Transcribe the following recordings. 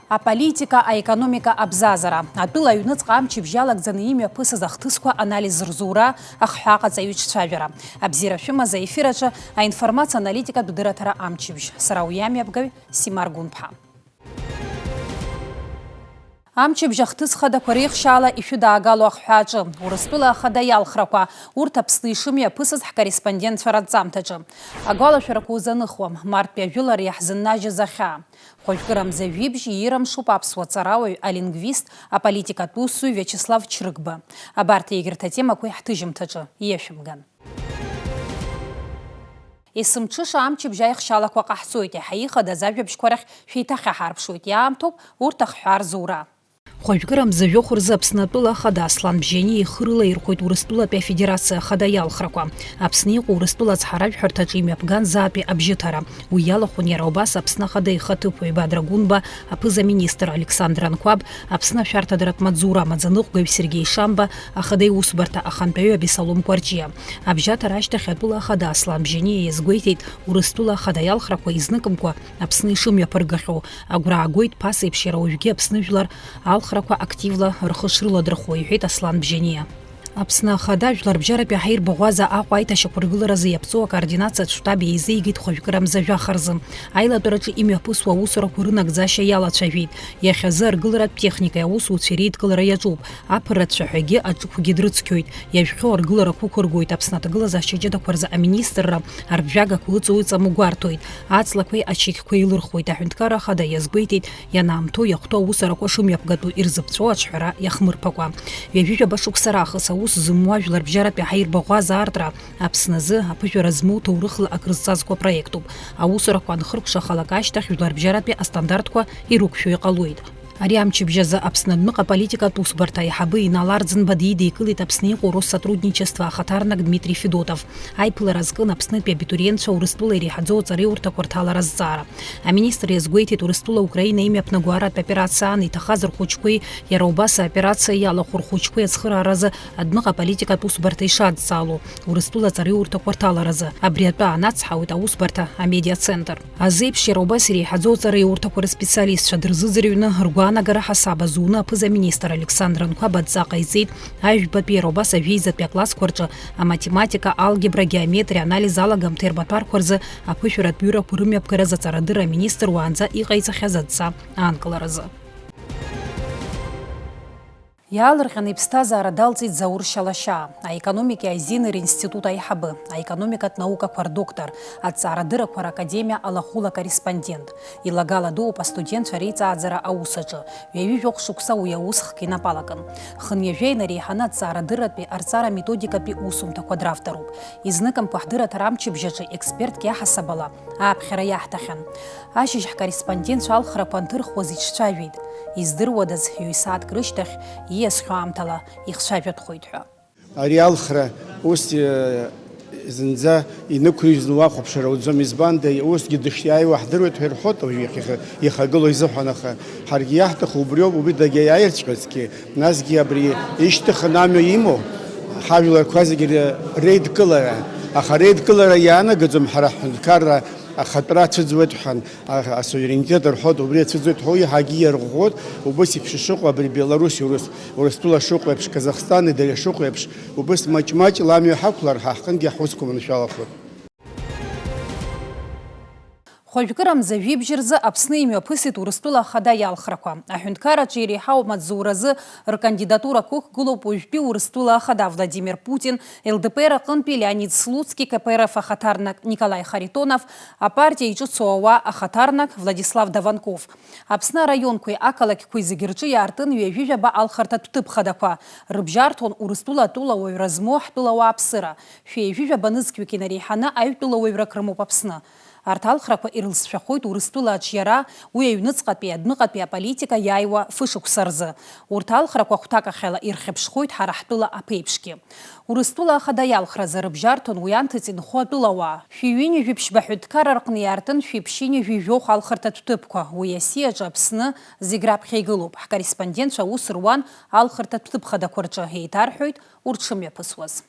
Аполитика, аэкономика абзазара. Атәыла аҩныҵҟа амчыбжьалагӡаны имҩаԥысыз ахҭысқәа анализ рзура ахҳәаҟаҵаҩцәажәара. Абзиара шәымаз аефир аҿы аинформациа аналитикатә дыраҭара амчыбжь. Сара уиамҩаԥгаҩ Симар Гәынԥҳа. Амчыбжь ахҭысхадақәа реихшьаала ишәыдаагало ахҳәааҿы. Урыстәыла ахада иалхрақәа. Урҭ Аԥсны ишымҩаԥысыз ҳкорреспондентцәа раҭҵамҭаҿы. Агәалашәарақәа узаныхуам. Мартәи ажәылара иаҳзыннажьыз ахьаа. Хәажәкырамза жәибжь иирымшуп аԥсуа ҵарауаҩ, алингвист, аполитикатә усзуҩ Виачеслав Чрыгба. Абарҭ егьырҭ атемақәа иаҳҭыжьымҭаҿы ииашәымган. Есымҽыша амчыбжь аихшьалақәа ҟаҳҵоит. Иаҳа ихадаз ажәабжьқәа рахь шәеиҭахьаҳарԥшуеит. Иаамҭоуп урҭ ахҳәаа рзура. Хәажәкырамза жәохә рзы Аԥснатәыла ахада Аслан Бжьани ихы рылаирхәоит Урыстәылатәи афедерациа ахада иалхрақәа. Аԥсны иҟоу Урыстәыла ацҳаражәҳәарҭаҿы имҩаԥган заатәи абжьыҭара. Уи иалахәын иара убас Аԥсны ахада ихаҭыԥуаҩ Бадра Гәынба, аԥыза-министр Александр Анқәаб, Аԥсны ашәарҭадаратә маҵзура амаӡаныҟәгаҩ Сергеи Шамба, ахада иусбарҭа ахантәаҩы Абесалом Кәарҷиа. Абжьаҭара ашьҭахь атәыла ахада Аслан Бжьани иазгәеиҭеит Урыстәыла ахада иалхрақәа изныкымкәа Аԥсны ишымҩаԥыргахьоу. Агәра аагоит ԥасеиԥш иара уажәгьы Аԥсны жәлар алхрақәа активла рхы шрыладырхәо, иҳәеит Аслан Бжьани. Аԥсны ахада жәларбжьаратәи аҳаирбаӷәаза Аҟәа аиҭашьақәыргыларазы иаԥҵоу акоординациатә штаб еизеигеит хәажәкырамза жәаха рзы. Аилатәараҿы имҩаԥысуа аусурақәа рынагӡашьа иалацәажәеит. Иахьазы аргыларатә техникеи аусуцәеи реидкылара иаҿуп. Аԥырратә цәаҳәагьы аҿықәгьы дрыцқьоит. Иажәхьоу аргыларақәа ықәыргоит. Аԥсны аҭагылазаашьа ҷыдақәа рзы аминистрра арбжьагақәа ыҵоу-ыҵаму гәарҭоит. Аҵлақәеи ачықьқәа еилырхуеит. Аҳәынҭқар ахада иазгәеиҭеит ианаамҭоу иахәҭоу аусурақәа шымҩаԥгатәу ирзыԥҵәо аҿҳәара иахмырԥакәа. Ҩажәижәаба шықәса раахыс аус зымуа жәларбжьаратәи аҳаирбаӷәаза аартра Аԥсназы аԥыжәара змоу ҭоурыхла акрызҵазкуа проектуп. Аусурақәа анхыркәшахалак ашьҭахь жәларбжьаратәи астандартқәа ирықәшәо иҟалоит. Ари амчыбжь азы Аԥсны адәныҟа аполитикатә усбарҭа аиҳабы Инал Арӡынба дидикылеит Аԥсны иҟоу Россотрудничество ахаҭарнак Дмитрий Федотов. Аиԥылара азкын Аԥснытәи абитуриентцәа Урыстәыла иреиҳаӡоу аҵареиурҭақәа рҭалара азҵаара. Аминистр иазгәеиҭеит Урыстәыла Украина имҩаԥнагоу аратәи операциа аан иҭахаз рхәыҷқәеи, иара убас аоперациа иалахәу рхәыҷқәеи ацхырааразы адәныҟа аполитикатә усбарҭа ишадҵаало Урыстәыла аҵареиурҭақәа рҭаларазы. Абри атәы аанацҳауеит аусбарҭа амедиацентр. Азеиԥш иара убас иреиҳаӡоу аҵареиурҭақәа рспециалистцәа дырзыӡырҩны ргәаанагара ҳасаба зуны аԥыза-министр Александр Анқәаб адҵа ҟаиҵеит аҩбатәи иара убас ажәеизатәи аклассқәа рҿы аматематика, алгебра, геометрия, анализ алагамҭа ирбатәарқәа рзы аԥышәаратә ҩырақәа рымҩаԥгараз аҵарадырра аминистр уаанӡа иҟаиҵахьаз адҵа аанкыларазы. Иаалырҟьаны иԥсҭазаара далҵит Заур Шьалашьаа, аекономикеи аизинеи ринститут аиҳабы, аекономикатә наукақәа рдоктор, аҵаарадыррақәа ракадемиа алахәыла корреспондент. Илагала дууп астудентцәа реиҵааӡара аус аҿы. Ҩажәижәохә шықәса уи аус хк инапалакын. Хынҩажәа инареиҳаны аҵаарадырратәи арҵара-методикатәи усумҭақәа дравторуп. Изныкымкәа ҳдырраҭара амчыбжь аҿы експертк иаҳасабала ааԥхьара иаҳҭахьан. Ашьыжь ҳкорреспондентцәа алхрақәа анҭырхуаз иҿцәажәеит. Издыруадаз ҩ-сааҭк рышьҭахь ииасхьо аамҭала ихцәажәатәхоит ҳәа. Ари алхра ус зынӡа инықәыжьны уахәаԥшыр ауӡом, избанда усгьы дышиааиуа ҳдыруеит ҳәа ирҳәоит уажәы ихагылоу изыҳәан, аха ҳаргьы иаҳҭаху убриоуп, убри дагьааирцәҟьазгьы, насгьы абри ишьҭыхны амҩа имоу ҳажәларқәа зегьы реидкылара, аха реидкылара иаанагаӡом ҳара ҳҳәынҭқарра ахатәра ацәыӡуеит ҳәан асуверенитет рҳәоит, убри ацәыӡуеит ҳәа иаҳагьы иарӷәӷәоит, убыс еиԥш ишыҟоу абри Беларуси Урыстәыла шыҟоу еиԥш, Казахстани дара шыҟоу еиԥш, убыс маҷ-маҷ ламҩа ҳақәлар ҳаҳҟынгьы ҳусқәа маншәалахоит. Хәажәкырамза жәибжь рзы Аԥсны имҩаԥысит Урыстәыла ахада иалхрақәа. Аҳәынҭқарраҿы иреиҳау маҵзуразы ркандидатурақәа ықәгылоуп уажәтәи Урыстәыла ахада Владимир Путин, ЛДПР аҟынтәи Леонид Слуцки, КПРФ ахаҭарнак Николай Харитонов, апартиа иҿыцу ауаа ахаҭарнак Владислав Даванков. Аԥсны араионқәеи ақалақьқәеи зегьы рҿы иаартын ҩажәижәаба алхарҭатә ҭыԥхадақәа. Рыбжьарҭон Урыстәыла атәылауаҩра змоу ҳтәылауааԥсыра. Шәеижәижәаба нызқьҩык инареиҳаны аҩтәылауаҩрак рымоуп Аԥсны. Арҭ алхрақәа ирылсшәахоит Урыстәыла аҿиара, уи аҩныҵҟатәи адәныҟатәи аполитика иааиуа фышықәса рзы. Урҭ алхрақәа хәҭакахьала ирхьыԥшхоит ҳара ҳтәыла аԥеиԥшгьы. Урыстәыла ахада иалхразы рыбжьарҭон уи анҭыҵ инхо атәылауаа. Шәиҩынҩажәи-ԥшьба ҳәынҭқарра рҟны иаартын шәиԥшьынҩажәи-жәохә алхырҭатә ҭыԥқәа. Уи аси аҿы Аԥсны зегь раԥхьа игылоуп. Ҳкорреспондентцәа аус руан алхырҭатә ҭыԥхадақәа рҿы, еиҭарҳәоит урҭ шымҩаԥысуаз.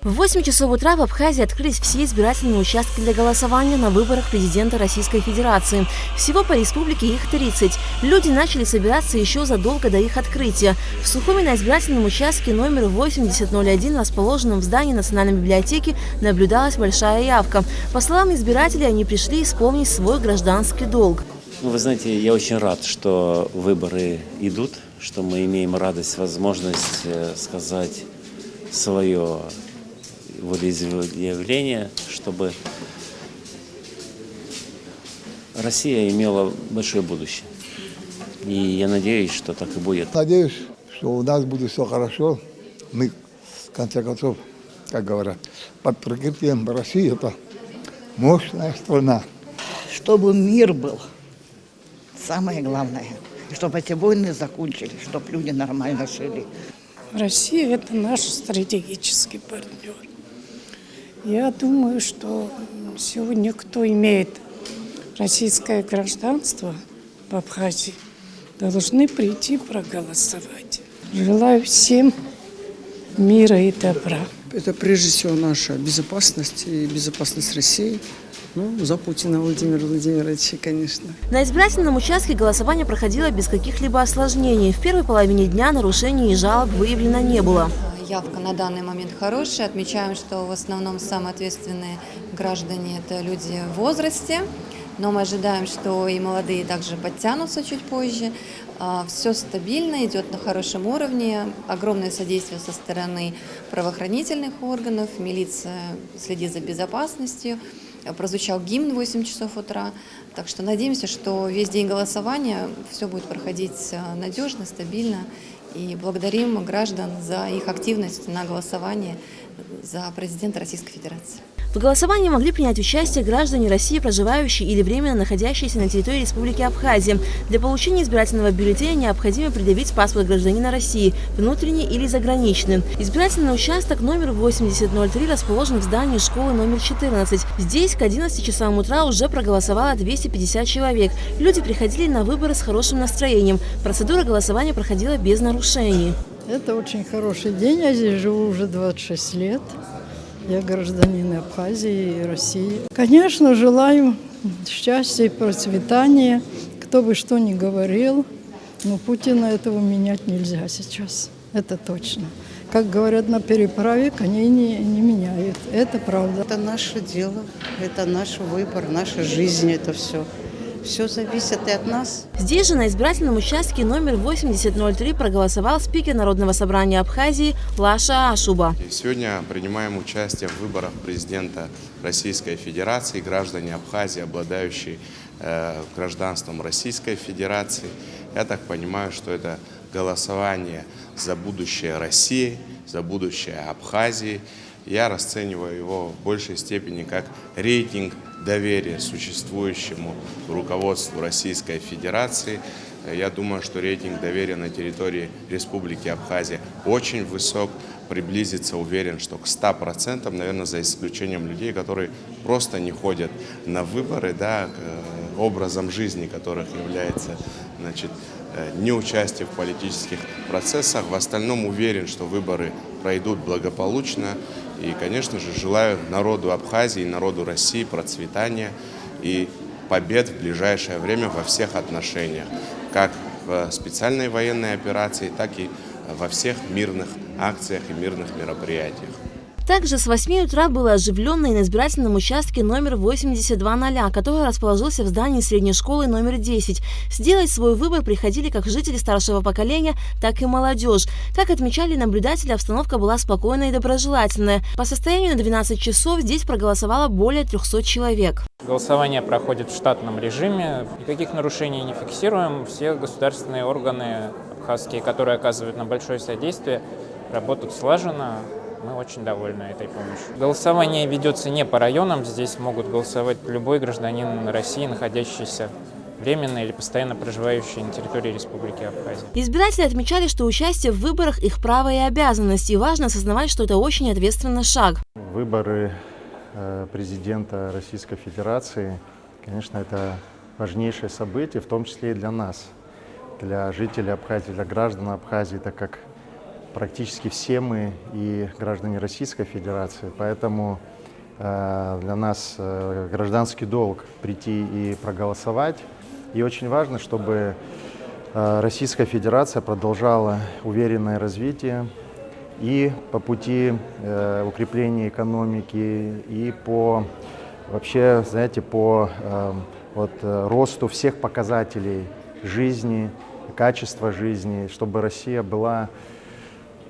В 8 часов утра в Абхазии открылись все избирательные участки для голосования на выборах президента Российской Федерации. Всего по республике их 30. Люди начали собираться еще задолго до их открытия. В Сухуми на избирательном участке номер 8001, расположенном в здании Национальной библиотеки, наблюдалась большая явка. По словам избирателей, они пришли исполнить свой гражданский долг. Вы знаете, я очень рад, что выборы идут, что мы имеем радость, возможность сказать свое волеизъявление, чтобы Россия имела большое будущее. И я надеюсь, что так и будет. Надеюсь, что у нас будет все хорошо. Мы, в конце концов, как говорят, под прикрытием России это мощная страна. Чтобы мир был, самое главное. Чтобы эти войны закончились, чтобы люди нормально жили. Россия – это наш стратегический партнер. Я думаю, что сегодня кто имеет российское гражданство в Абхазии, должны прийти проголосовать. Желаю всем мира и добра. Это прежде всего наша безопасность и безопасность России. Ну, за Путина Владимира Владимировича, конечно. На избирательном участке голосование проходило без каких-либо осложнений. В первой половине дня нарушений и жалоб выявлено не было. Явка на данный момент хорошая. Отмечаем, что в основном самые ответственные граждане – это люди в возрасте. Но мы ожидаем, что и молодые также подтянутся чуть позже. Все стабильно, идет на хорошем уровне. Огромное содействие со стороны правоохранительных органов. Милиция следит за безопасностью. Прозвучал гимн в 8 часов утра. Так что надеемся, что весь день голосования все будет проходить надежно, стабильно. И благодарим граждан за их активность на голосовании за президента Российской Федерации. В голосовании могли принять участие граждане России, проживающие или временно находящиеся на территории Республики Абхазия. Для получения избирательного бюллетеня необходимо предъявить паспорт гражданина России, внутренний или заграничный. Избирательный участок номер 8003 расположен в здании школы номер 14. Здесь к 11 часам утра уже проголосовало 250 человек. Люди приходили на выборы с хорошим настроением. Процедура голосования проходила без нарушений. Это очень хороший день. Я здесь живу уже 26 лет. Я гражданин Абхазии и России. Конечно, желаю счастья и процветания, кто бы что ни говорил, но Путина этого менять нельзя сейчас, это точно. Как говорят на переправе, коней не меняют, это правда. Это наше дело, это наш выбор, наша жизнь, это все. Все зависит и от нас. Здесь же на избирательном участке номер 8003 проголосовал спикер Народного собрания Абхазии Лаша Ашуба. Сегодня принимаем участие в выборах президента Российской Федерации. Граждане Абхазии, обладающие гражданством Российской Федерации. Я так понимаю, что это голосование за будущее России, за будущее Абхазии. Я расцениваю его в большей степени как рейтинг доверия существующему руководству Российской Федерации. Я думаю, что рейтинг доверия на территории Республики Абхазия очень высок. Приблизиться, уверен, что к 100%, наверное, за исключением людей, которые просто не ходят на выборы, да, образом жизни которых является, неучастие в политических процессах. В остальном уверен, что выборы пройдут благополучно. И, конечно же, желаю народу Абхазии и народу России процветания и побед в ближайшее время во всех отношениях, как в специальной военной операции, так и во всех мирных акциях и мирных мероприятиях. Также с 8 утра было оживленно и на избирательном участке номер 8200, который расположился в здании средней школы номер 10. Сделать свой выбор приходили как жители старшего поколения, так и молодежь. Как отмечали наблюдатели, обстановка была спокойная и доброжелательная. По состоянию на 12 часов здесь проголосовало более 300 человек. Голосование проходит в штатном режиме, никаких нарушений не фиксируем. Все государственные органы абхазские, которые оказывают нам большое содействие, работают слаженно. Мы очень довольны этой помощью. Голосование ведется не по районам. Здесь могут голосовать любой гражданин России, находящийся временно или постоянно проживающий на территории Республики Абхазия. Избиратели отмечали, что участие в выборах – их право и обязанность, и важно осознавать, что это очень ответственный шаг. Выборы президента Российской Федерации, конечно, это важнейшее событие, в том числе и для нас, для жителей Абхазии, для граждан Абхазии, так как практически все мы и граждане Российской Федерации, поэтому для нас гражданский долг прийти и проголосовать. И очень важно, чтобы Российская Федерация продолжала уверенное развитие и по пути укрепления экономики, и по вообще, знаете, по росту всех показателей жизни, качества жизни, чтобы Россия была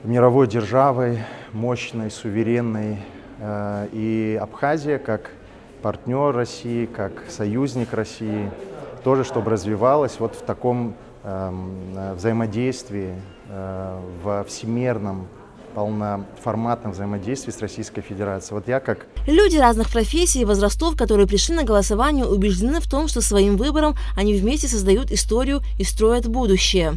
мировой державой, мощной, суверенной. И Абхазия, как партнер России, как союзник России, тоже чтобы развивалась вот в таком взаимодействии, в всемирном полноформатном взаимодействии с Российской Федерацией. Вот я как... Люди разных профессий и возрастов, которые пришли на голосование, убеждены в том, что своим выбором они вместе создают историю и строят будущее.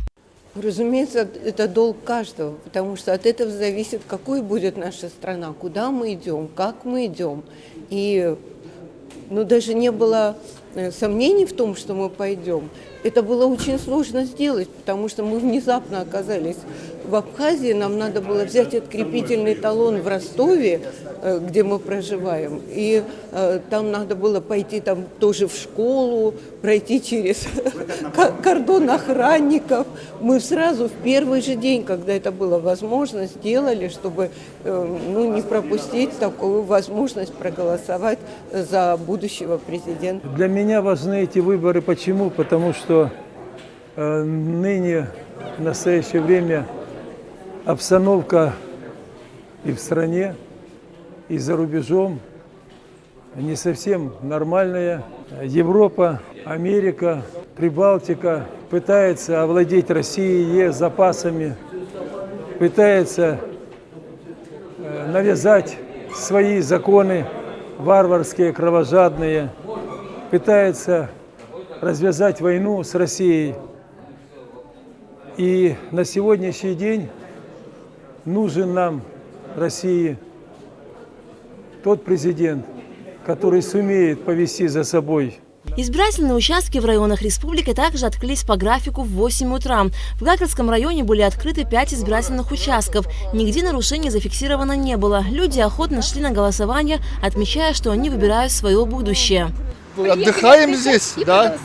Разумеется, это долг каждого, потому что от этого зависит, какой будет наша страна, куда мы идем, как мы идем. И даже не было сомнений в том, что мы пойдем. Это было очень сложно сделать, потому что мы внезапно оказались в Абхазии. Нам надо было взять открепительный талон в Ростове, где мы проживаем. И там надо было пойти там тоже в школу, пройти через кордон охранников. Мы сразу в первый же день, когда это было возможно, сделали, чтобы не пропустить такую возможность проголосовать за будущего президента. Для меня важны эти выборы. Почему? Потому что ныне, в настоящее время, обстановка и в стране, и за рубежом не совсем нормальная. Европа, Америка, Прибалтика пытается овладеть Россией запасами, пытается навязать свои законы варварские, кровожадные, пытается развязать войну с Россией. И на сегодняшний день нужен нам, России, тот президент, который сумеет повести за собой. Избирательные участки в районах республики также открылись по графику в 8 утра. В Гагарском районе были открыты 5 избирательных участков. Нигде нарушений зафиксировано не было. Люди охотно шли на голосование, отмечая, что они выбирают свое будущее. Отдыхаем здесь, да,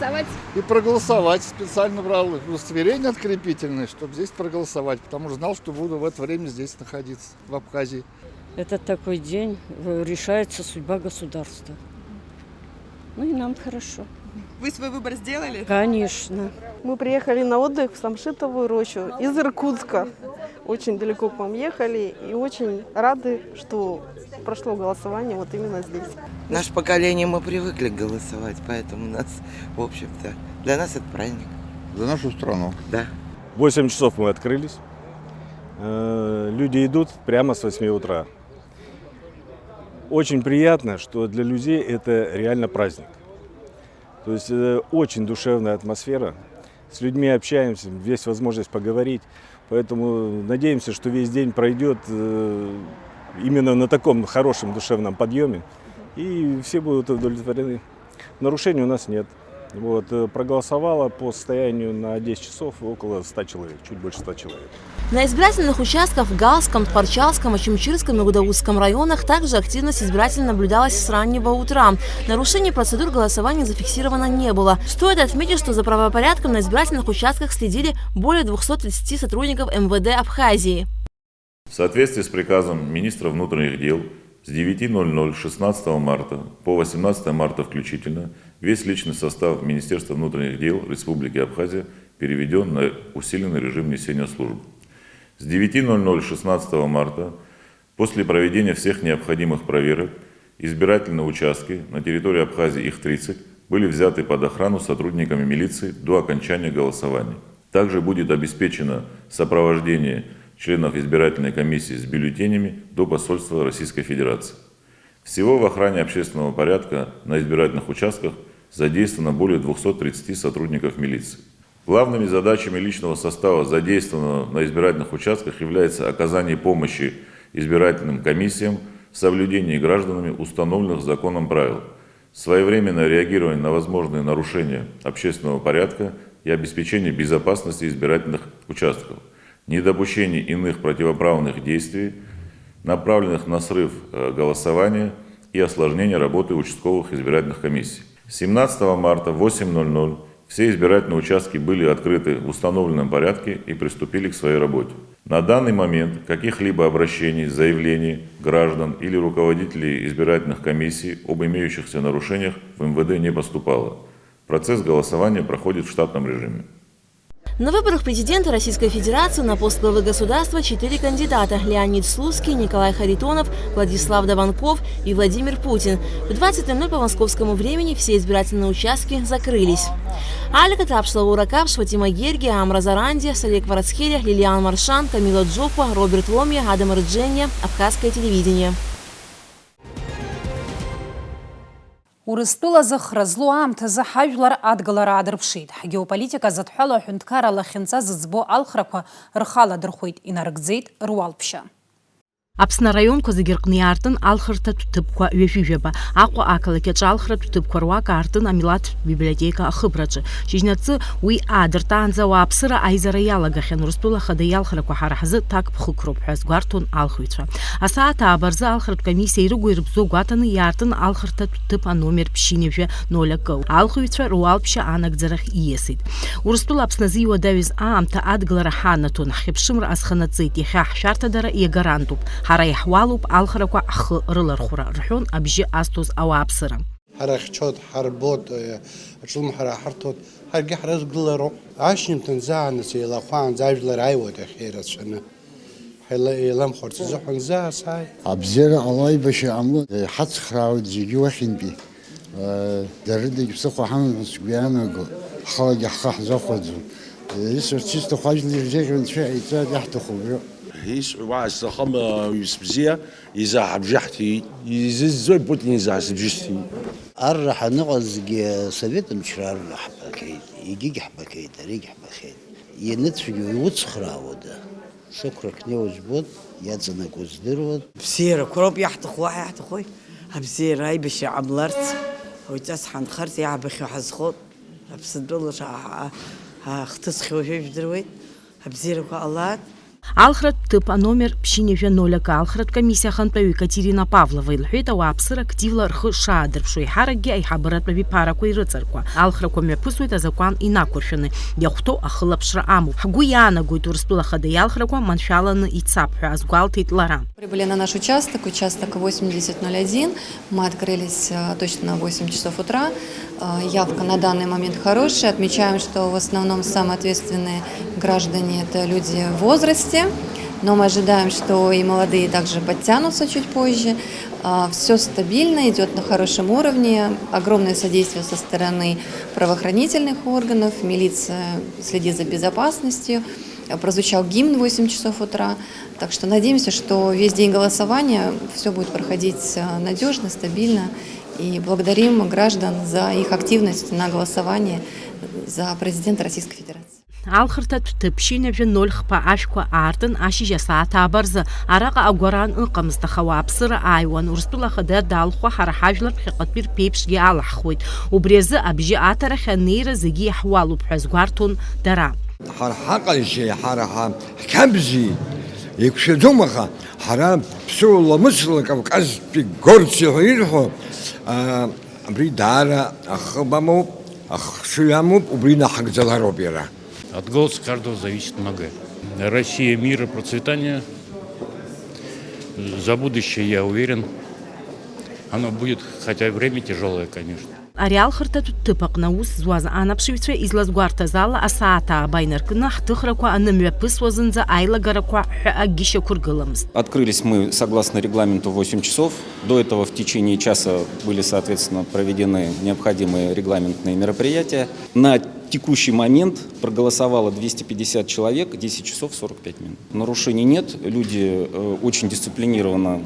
и проголосовать. Специально брал удостоверение открепительное, чтобы здесь проголосовать, потому что знал, что буду в это время здесь находиться, в Абхазии. Это такой день, решается судьба государства. И нам хорошо. Вы свой выбор сделали? Конечно. Мы приехали на отдых в Самшитовую рощу из Иркутска. Очень далеко к вам ехали и очень рады, что прошло голосование вот именно здесь. Наше поколение, мы привыкли голосовать, поэтому нас, в общем-то, для нас это праздник. За нашу страну. Да. В 8 часов мы открылись. Люди идут прямо с 8 утра. Очень приятно, что для людей это реально праздник. То есть очень душевная атмосфера. С людьми общаемся, есть возможность поговорить. Поэтому надеемся, что весь день пройдет именно на таком хорошем душевном подъеме. И все будут удовлетворены. Нарушений у нас нет. Проголосовало по состоянию на 10 часов около 100 человек, чуть больше 100 человек. На избирательных участках в Галском, Тпарчалском, Ачимчирском и Гудаутском районах также активность избирателей наблюдалась с раннего утра. Нарушений процедур голосования зафиксировано не было. Стоит отметить, что за правопорядком на избирательных участках следили более 230 сотрудников МВД Абхазии. В соответствии с приказом министра внутренних дел с 9:00 16 марта по 18 марта включительно весь личный состав Министерства внутренних дел Республики Абхазия переведен на усиленный режим несения службы. С 9:00 16 марта после проведения всех необходимых проверок избирательные участки на территории Абхазии, их 30, были взяты под охрану сотрудниками милиции до окончания голосования. Также будет обеспечено сопровождение членов избирательной комиссии с бюллетенями до посольства Российской Федерации. Всего в охране общественного порядка на избирательных участках задействовано более 230 сотрудников милиции. Главными задачами личного состава, задействованного на избирательных участках, является оказание помощи избирательным комиссиям в соблюдении гражданами установленных законом правил, своевременное реагирование на возможные нарушения общественного порядка и обеспечение безопасности избирательных участков. недопущение иных противоправных действий, направленных на срыв голосования и осложнение работы участковых избирательных комиссий. 17 марта в 8:00 все избирательные участки были открыты в установленном порядке и приступили к своей работе. На данный момент каких-либо обращений, заявлений граждан или руководителей избирательных комиссий об имеющихся нарушениях в МВД не поступало. Процесс голосования проходит в штатном режиме. На выборах президента Российской Федерации на пост главы государства 4 кандидата: Леонид Слуцкий, Николай Харитонов, Владислав Даванков и Владимир Путин. В 20:00 по московскому времени все избирательные участки закрылись. Алика Тапшлава Уракап, Шватима Герги, Амра Заранди, Салек Варацхеля, Лилиан Маршан, Камила Джопа, Роберт Ломья, Адам Рыдженья, Абхазское телевидение. Урыстәыла зыхразлу аамҭазы ҳажәлар адгылара аадырԥшит. Ҳгеополитика задҳәало аҳәынҭқар алахьынҵа зыӡбо алхрақәа рхаладырхәеит, инарыгӡеит руалԥшьа. Аԥсны араионқәа зегьы рҟны иаартын алхырҭатә ҭыԥқәа ҩажәижәаба. Аҟәа ақалақь аҿы алхратә ҭыԥқәа руак аартын амилаҭтә библиотека ахыбраҿы. Шьыжьнаҵы уи аадыртаанӡа ауааԥсыра аизара иалагахьан. Урыстәыла ахада иалхрақәа ҳара ҳзы ҭак ԥхықәроуп ҳәа азгәарҭон алхыҩцәа. Асааҭ ааба рзы алхратә комиссиа ирыгәа ирыбзо гәаҭаны иаартын алхырҭатә ҭыԥ аномер ԥшьынҩажәа 0 алхыҩцәа руалԥшьа анагӡарахь ииасит. Урыстәыла Аԥсназы иуадаҩыз аамҭа адгылара ҳанаҭон, ҳхьыԥшымра азханаҵеит, иахьа ҳшәарҭадара иагарантуп. Ҳара иаҳуалуп алхрақәа ҳхы рылархәра, рҳәон абжьы азҭоз ауааԥсыра. Ҳара ҳчот, ҳарбот, аҿлымҳара ҳарҭот, ҳаргьы ҳрызгылароуп. Ашьжьымҭан заанаҵ еилахәаанӡа ажәлар ааиуеит иахьа ирацәаны. Еиламхәарц азыҳәан заасааит. Абзиара ҟало аибашьра ҟамло ҳацхраауеит зегьы уахьынтәи. Дарыдагь ԥсыхәа ҳамамыз сгәы иаанаго, ҳхалагьы ҳхы ҳзахәаӡом. Исырц исҭаху ажәлар ирзеиӷьу Анцәа иҵааит иаҳҭаху. هيس واعز خم يسبزيا إذا حبجحتي يزوج بوتين إذا سبجستي. الرح نغز سبيت مشرار حبكيد يجي حبكيد ريج حبكيد ينتفجو يوتسخرا وده سكرك نيوز بود ياتزنا كوزدرود بسيرة كروب يحتخ واحد يحتخوي بسيرة هاي بشي عملرت ويتصحن خرت يا بخي حزخوت بسدول اختصخي وشيش درويت بسيرة كالله Алхратә ҭыԥ аномер ԥшьынҩажәа 0 алхратә комиссиа ахантәаҩы Екатерина Павлова илҳәеит ауааԥсыра активла рхы шаадырԥшуа, еиҳаракгьы аиҳабыратә абиԥарақәа ирыҵаркуа. Алхрақәа мҩаԥысуеит азакәан инақәыршәаны, иахәҭоу ахылаԥшра амоуп. Ҳгәы иаанагоит Урыстәыла ахада иалхрақәа маншәаланы ицап ҳәа азгәалҭеит лара. Прибыли на наш участок 8001. Мы открылись точно в 8 часов утра. Явка на данный момент хорошая. Отмечаем, что в основном самые ответственные граждане – это люди в возрасте. Но мы ожидаем, что и молодые также подтянутся чуть позже. Все стабильно, идет на хорошем уровне. Огромное содействие со стороны правоохранительных органов. Милиция следит за безопасностью. Прозвучал гимн в 8 часов утра. Так что надеемся, что весь день голосования все будет проходить надежно, стабильно. И благодарим граждан за их активность на голосовании за президента Российской Федерации. Алхырҭатә ҭыԥ ԥшьынҩажәа 0 ашәқәа аартын ашьыжь асааҭ ааба рзы. Араҟа агәаран ыҟамызт, аха ауааԥсыра ааиуан. Урыстәыла ахада далхәа ҳара ҳажәлар ԥхьаҟатәи рԥеиԥшгьы алаҳхуеит. Убри азы абжьы аҭарахь анеира зегьы иаҳуалуп ҳәа азгәарҭон дара. Ҳара ҳаҟазшьеи, ҳара ҳқьабзи еиқәшәаӡом, аха ҳара ԥсыуа ламысла Кавказтәи горци ҳәа ирҳәо абри даара ахыб амоуп, ахшыҩ амоуп, убри наҳагӡалароуп иара. От голоса каждого зависит многое. Россия, мир и процветание. За будущее я уверен. Оно будет, хотя время тяжелое, конечно. Ари алхырҭатә ҭыԥ аҟны аус зуаз анаԥшыҩцәа излазгәарҭаз ала асааҭ ааба инаркны ҳҭыхрақәа анымҩаԥысуазынӡа аилагарақәа ҳәа акгьы шьақәыргыламызт. Открылись мы согласно регламенту 8 часов. До этого в течение часа были, соответственно, проведены необходимые регламентные мероприятия. На текущий момент проголосовало 250 человек, 10 часов 45 минут. Нарушений нет, люди очень дисциплинированно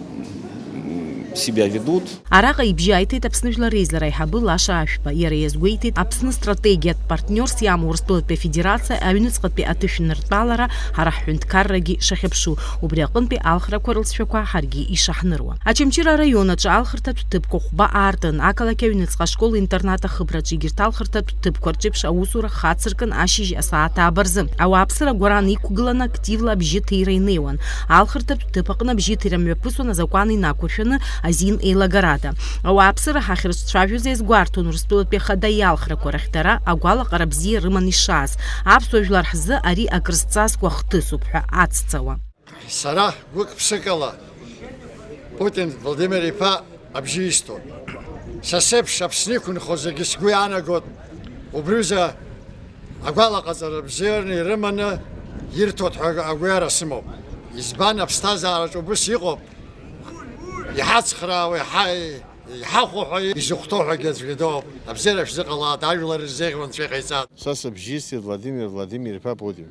себя ведут. Арака ибжайтит Аԥсны Рейзлера Айҳабы Лаша Ашәба. Иара иазгәеиҭеит Аԥсны стратегиатә партнерс иамоу Урыстәылатәи Афедерациа аҩныҵҟатәи аҭышәнартәалара ҳара ҳҳәынҭқаррагьы шахьыԥшу. Убри аҟынтәи алхрақәа рылҵшәақәа ҳаргьы ишаҳныруа. Очамчыра араион аҿы алхырҭатә ҭыԥқәа хәба аартын. Ақалақь аҩныҵҟа ашкол-интернат ахыбраҿы егьырҭ алхырҭатә ҭыԥқәа рҿеиԥш аусура хацыркын ашьыжь асааҭ аабарзы. Ауааԥсыра гәаран иқәгыланы активла абжьы ҭира инеиуан. Алхырҭатә ҭыԥ аҟны абжьы ҭира мҩаԥысуан азакәан инақәыршәаны азин еилагарада. Ауааԥсыра ҳахьрызцәажәоз еизгәарҭон Урыстәылатәи ахада иалхрақәа рахь дара агәалаҟара бзиа рыман ишааз. Аԥсуа жәлар ҳзы ари акрызҵазкуа хҭысуп ҳәа ацҵауа. Сара гәык ԥсыкала Путин Владимир иԥа абжьы исҭон. Са сеиԥш Аԥсны иқәынхо зегьы сгәы иаанагоит убриазы агәалаҟаҵара бзиараны ирыманы ирҭоит ҳәа агәаҩара сымоуп. Избан аԥсҭазаараҿ убыс иҟоуп. Иҳацхраауа, иҳахәо ҳәа изыхәҭоу ҳәагьы аӡәгьы доуп. Абзиара шәзыҟалааит, ажәлар рзеиӷьу Анцәа иҟаиҵааит. Са сыбжьысит Владимир иԥа Путин.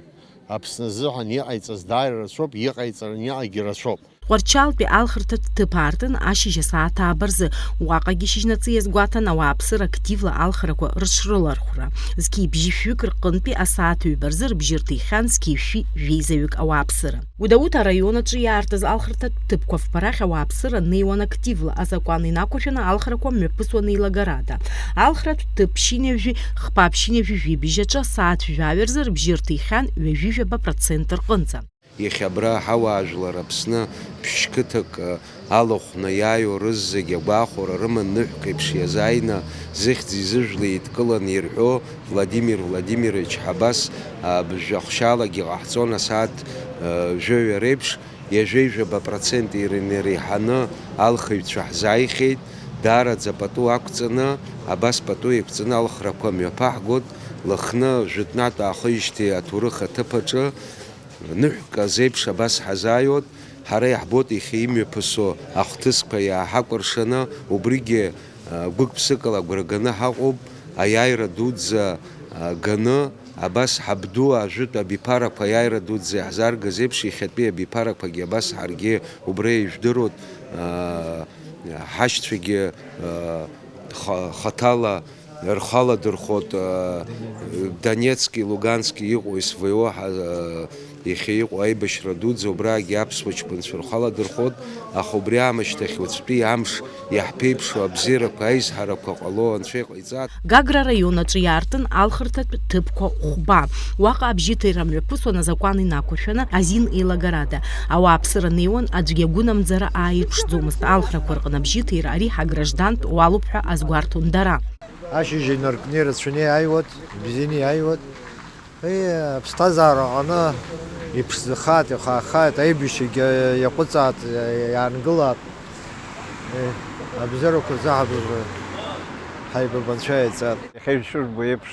Аԥсны азыҳәан иҟаиҵаз даара рацәоуп, иҟаиҵараны иҟагьы рацәоуп. Ҟәарчалтәи алхырҭатә ҭыԥ аартын ашьыжь асааҭ аабарзы. Уаҟагьы шьыжьнаҵы иазгәаҭан ауааԥсыра активла алхрақәа рыҽрылархәра. Зқьи-бжьы шәҩык рҟынтәи асааҭ ҩба рзы рыбжьы рҭихьан зқьи-шәи жәеизаҩык ауааԥсыра. Гәдоуҭа араион аҿы иаартыз алхырҭатә ҭыԥқәа фбарахь ауааԥсыра неиуан активла. Азакәан инақәыршәаны алхрақәа мҩаԥысуан еилагарада. Алхратә ҭыԥ ԥшьынҩажәи хԥа ԥшьынҩажәи жәибжьы аҿы асааҭ жәаҩа рзы рыбжьы рҭихьан 20% рҟынӡа. Иахьабра ҳауаажәлар Аԥсны ԥшьқыҭак алахәны иааиуа рыззегьы агәаахәара рыман ныҳәк еиԥш иазааины зыхьӡи зыжәлеи еидкыланы ирҳәо Владимир Владимирович Ҳабас бжәахшьалагьы ҟаҳҵон асааҭ жәаҩа реиԥш иажәеижәаба% иреиҳаны алхыҩцәа ҳзааихьеит. Даараӡа пату ақәҵаны, абас пату еиқәҵаны алхрақәа мҩаԥаҳгоит. Лыхны жәытәнатә аахижьҭеи аҭоурых аҭыԥ аҿы ныҳәк азеиԥш абас ҳазааиуеит. Ҳара иаҳбоит иахьа имҩаԥысо ахҭысқәа иааҳакәыршаны, убригьы гәык ԥсыкала агәра ганы ҳаҟоуп. Аиааира дуӡӡа ганы абас ҳабду ажәытә абиԥарақәа аиааира дуӡӡа иаҳзааргаз еиԥш иахьатәи абиԥарақәагьы абас ҳаргьы убра ижәдыруеит. Ҳашьцәагьы хаҭала рхаладырхоит. Донецки, Лугански иҟоу СВО иахьа иҟоу аибашьра дуӡӡа убраагьы аԥсуа ҷкәынцәа рхаладырхоит. Аха убри аамышьҭахь уаҵәтәи амш иаҳԥеиԥшу абзиарақәа аизҳарақәа ҟало Анцәа иҟаиҵааит. Гагра араион аҿы иаартын алхырҭатә ҭыԥқәа хәба. Уаҟа абжьы ҭира мҩаԥысуан азакәан инақәыршәаны азин еилагарада. Ауааԥсыра неиуан аӡәгьы агәынамӡара ааирԥшӡомызт. Алхрақәа рҟны абжьы ҭира ари ҳаграждантә уалуп ҳәа азгәарҭон дара. Ашьыжь инаркны ирацәаны иааиуеит, бзианы иааиуеит. Аԥсҭазаара аҟны иԥшӡахааит, ихаахааит, аибашьагьы иаҟәыҵааит, иаангылааит. Абзиарақәа рзаҳабыз ҳаибаб Анцәа иҟаиҵааит. Иахьа ишырбо еиԥш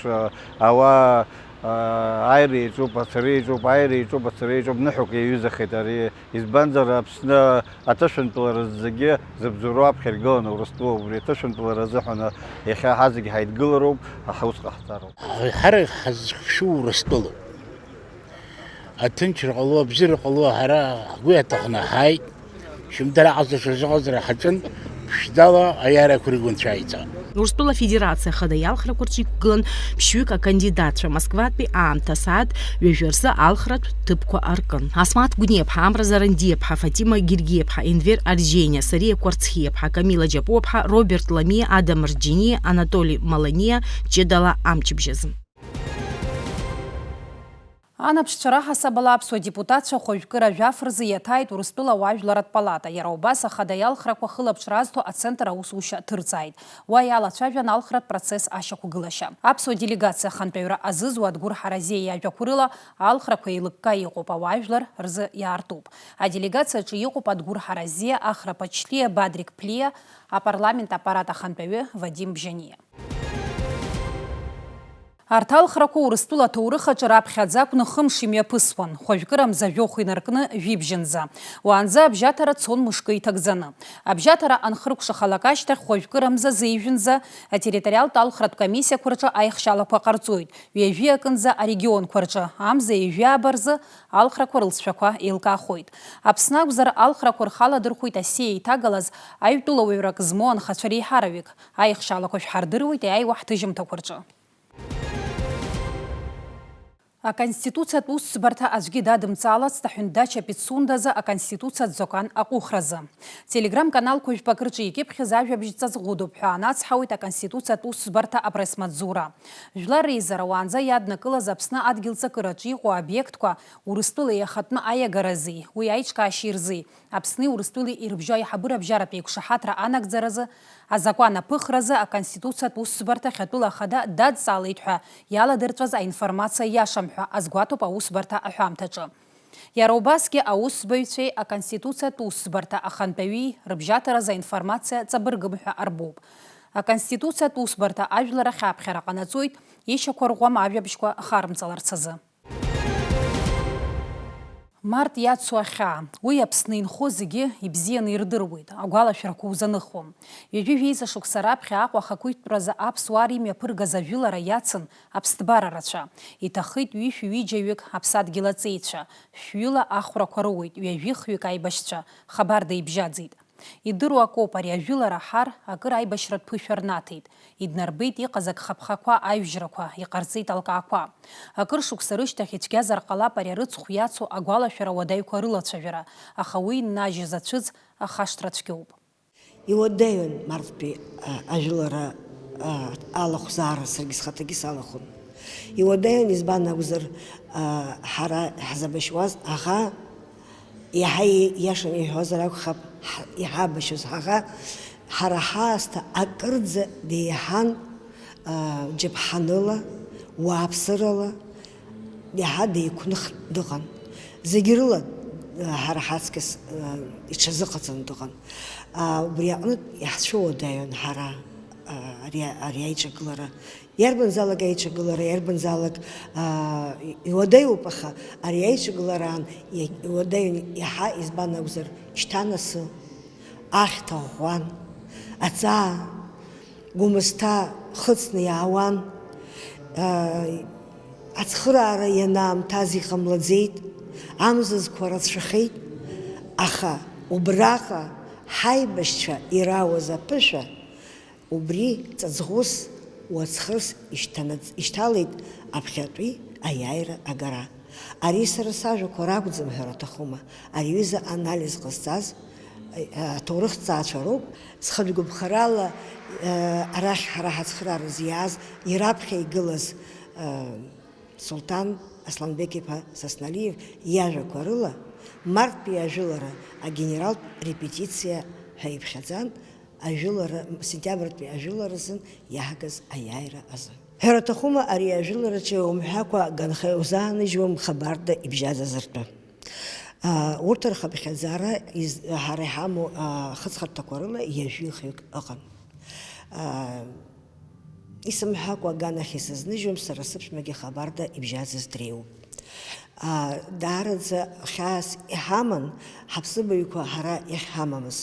ауаа аира иаҿуп, ацара иаҿуп, аира иаҿуп, ацара иаҿуп, ныҳәак иаҩызахеит ари. Избанзар Аԥсны аҭышәынтәалара зегьы зыбзоуроу аԥхьа иргыланы Урыстәыла убри аҭышәынтәалара азыҳәан иахьа ҳазегьы ҳаидгылароуп, аха ус ҟаҳҵароуп. Ҳара ҳазхшәу Урыстәылоуп. Аҭынчра ҟало, абзиара ҟало ҳара ҳгәы иаҭахны ҳааит. Шьымдара ҟазаша зыҟазара ҳаҿын, ԥшьдала аиаарақәа рыгәы Анцәа иҟаиҵааит. Урыстәыла Афедерациа ахада иалхрақәа рҿы иқәгылан ԥшьҩык акандидатцәа Москватәи аамҭа асааҭ ҩажәа рзы алхратә ҭыԥқәа аркын. Асмаҭ Гәниаԥҳа, Амра Зарандиаԥҳа, Фатима Гергиаԥҳа, Енвер Арзениа, Сариа Кәарцхиаԥҳа, Камила Џьапуаԥҳа, Роберт Ламиа, Адам Рџьиниа, Анатолий Маланиа, Ҷыдала амчыбжьазы. Анаԥшцәара ҳасабала аԥсуа депутатцәа хәажәкыра жәаф рзы иаҭааит Урыстәыла ауаажәларатә палата. Иара убас ахада иалхрақәа хылаԥшра азҭо ацентр аусушьа ҭырҵааит. Уа иалацәажәан алхратә процесс ашьақәгылашьа. Аԥсуа делегациа хантәаҩра азызуа Адгәыр Ҳаразиа иажәақәа рыла алхрақәа еилыкка иҟоуп, ауаажәлар рзы иаартуп. Аделегациа аҿы иҟоуп Адгәыр Ҳаразиа, Ахрапа Члиа, Бадрик Плиа, апарламент аппарат ахантәаҩы Вадим Бжьаниа. Арҭ алхрақәа Урыстәыла аҭоурых аҿы раԥхьаӡа акәны хымш имҩаԥысуан, хәажәкырамза жәохә инаркны жәибжьынӡа. Уаанӡа абжьаҭара цон мышкы иҭагӡаны. Абжьаҭара анхыркәшахалак ашьҭахь хәажәкырамза зеижәынӡа атерриториалтә алхратә комиссиақәа рҿы аихшьалақәа ҟарҵоит. Ҩажәи акынӡа арегионқәа рҿы амза ҩажәаба рзы алхрақәа рылҵшәақәа еилкаахоит. Аԥсны акәзар алхрақәа рхаладырхәит асиа иҭагалаз аҩтәылауаҩрак змоу анхацәа реиҳараҩык. Аихшьалақәа шәҳардыруеит аиааиуа ҳҭыжьымҭақәа рҿы. Аконституциятә усӡбарҭа аӡәгьы дадымҵалацт аҳәындача Пицундазы аконституциатә закәан аҟәыхразы. Телеграм-каналқәа жәпак рҿы икьыԥхьыз ажәабжьҵас ӷәыдуп ҳәа анацҳауеит аконституциатә усӡбарҭа апресс-маҵзура. Жәлар реизара уаанӡа иаднакылаз Аԥсны адгьылҵакыраҿы иҟоу аобиектқәа Урыстәыла иахатәны аиагарази, уи аиҿкаашьеи рзи, Аԥсни Урыстәылеи ирыбжьо аиҳабыра-бжьаратә еиқәшаҳаҭра анагӡаразы, азакәан аԥыхразы аконституциатә усӡбарҭа ҳәатәыла ахада дадҵалеит ҳәа иаладырҵәаз аинформациа иашам ҳәа азгәаҭоуп аусбарҭа аҳәамҭаҿы. Иара убасгьы аусбаҩцәеи аконституциатә усӡбарҭа ахантәаҩи рыбжьаҭаразы аинформациа ҵабыргым ҳәа арбоуп. Аконституциатә усбарҭа ажәлар ахь аԥхьара ҟанаҵоит ишьақәырӷәӷәам ажәабжьқәа ахарымҵаларц азы. Март иацу ахьаа, уи Аԥсны инхо зегьы ибзианы ирдыруеит, агәалашәарақәа узаныхуам. Ҩажәи жәеиза шықәса раԥхьа Аҟәа ахақәиҭтәразы аԥсуаа римҩаԥыргаз ажәылара иацын аԥсҭбара рацәа. Иҭахит ҩышә-ҩыџьаҩык аԥсадгьыл аҵеицәа, шәҩыла ахәрақәа роуеит, ҩажәи-хҩык аибашьцәа, Хабарда ибжьаӡит. Идыру акоуп ари ажәылара ҳар акыр аибашьратә ԥышәа рнаҭеит. Иднарбеит иҟаз агхаԥхақәа аҩжьрақәа, иҟарҵеит алкаақәа. Акыр шықәса рышьҭахь ицәгьазар ҟалап ари арыцхә иацу агәалашәара уадаҩқәа рылацәажәара, аха уи иннажьыз ацәыӡ ахашҭра цәгьоуп. Иуадаҩын Марттәи ажәылара алахәзаара саргьы схаҭагьы салахәын. Иуадаҩын избан акәзар ҳара ҳзабашьуаз аӷа иаҳа иашан иҳәозар акәхап иҳабашьыз ҳаӷа ҳара ҳаасҭа акырӡа деиҳан џьаԥҳаныла, уааԥсырала иаҳа деиқәныхтә дыҟан. Зегьы рыла ҳара ҳаҵкыс иҽазыҟаҵаны дыҟан. Убри аҟнытә иаҳцәыуадаҩын ҳара ари аиҿагылара. Иарбанзалак аиҿагылара, иарбанзалак иуадаҩуп, аха ари аиҿагылараан иуадаҩын иаҳа избан акәзар шьҭанасы, ахьҭа ӷәӷәан, аҵаа, Гәымсҭа хыҵны иаауан, ацхыраара ианаамҭаз иҟамлаӡеит, амзазқәа рацәахеит, аха убраҟа ҳаибашьцәа ирауаз аԥышәа убри ҵаҵӷәыс уаҵхырс ишьҭалеит аԥхьатәи аиааира агара. Ари сара сажәақәа ракәӡам ҳәа рҭахума, ари аҩыза анализ ҟазҵаз аҭоурыхҭҵаацәа роуп. Зхатәгәыԥхарала арахь ҳара ҳацхыраараз иааз ираԥхьа игылаз Сулҭан Асланбеқ-иԥа Сасналиев иажәақәа рыла Марттәи ажәылара агенералтә репетициа ҳәа иԥхьаӡан ажәылара сентиабртәи ажәыларазын иаҳгаз аиааира азы. Ҳәара аҭахума ари ажәылараҿы умҳәакәа ганха иузааныжьуам Хабарда ибжьаӡазартәы. Урҭ рхаԥхьаӡара ҳара иҳамоу ахыҵхырҭақәа рыла ҩажәи-хҩык ыҟан. Исымҳәакәа аганахь исызныжьуам, сара сыԥшәмагьы Хабарда ибжьаӡыз дреиуп. Даараӡа хьаас иҳаман ҳаԥсыбаҩқәа ҳара иахьҳамамыз.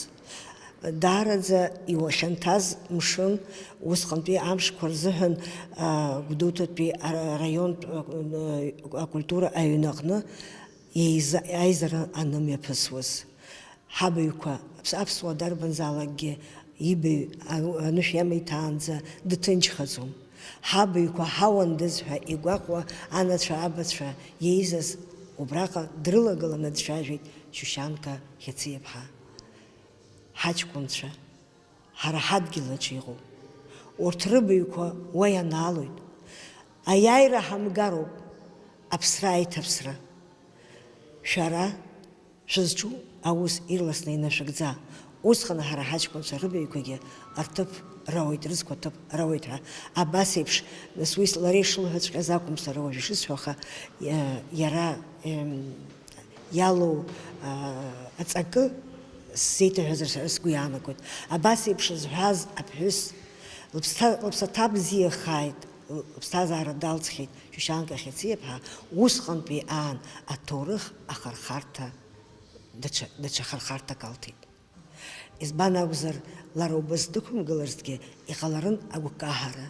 Даараӡа иуахьанҭаз мшын усҟантәи амшқәа рзыҳәан Гәдоуҭатәи араионтә акультура аҩнаҟны аизара анымҩаԥысуаз. Ҳабаҩқәа аԥсуа дарбанзаалакгьы ибаҩ анышә иамеиҭаанӡа дҭынчхаӡом. Ҳабаҩқәа ҳауандаз ҳәа игәаҟуа анацәа абацәа иеизаз убраҟа дрылагыланы дцәажәеит Шьушьанка Хьациаԥҳа. Ҳаҷкәынцәа ҳара ҳадгьылаҿы иҟоуп. Урҭ рыбаҩқәа уа ианаалоит. Аиааира ҳамгароуп, аԥсра аиҭаԥсра. Шәара шәызҿу аус ирласны инашәыгӡа. Усҟан ҳара ҳаҷкәынцәа рыбаҩқәагьы рҭыԥ рауеит, рызқәа ҭыԥ рауеит ҳәа. Абас еиԥш, нас уи лара ишылҳәаҵәҟьаз акәым сара уажә ишысҳәо, аха иара иалоу аҵакы сзеиҭаҳәазар сара сгәы иаанагоит. Абас еиԥш зҳәаз аԥҳәыс лыԥсаҭа бзиахааит, ԥсҭазаара далҵхьеит Шьушьанка Хьециԥҳа, усҟантәи аан аҭоурых ахархарҭа даҽа хархарҭак алҭеит. Избан акәзар, лара убас дықәымгыларцгьы иҟаларын агәкаҳара.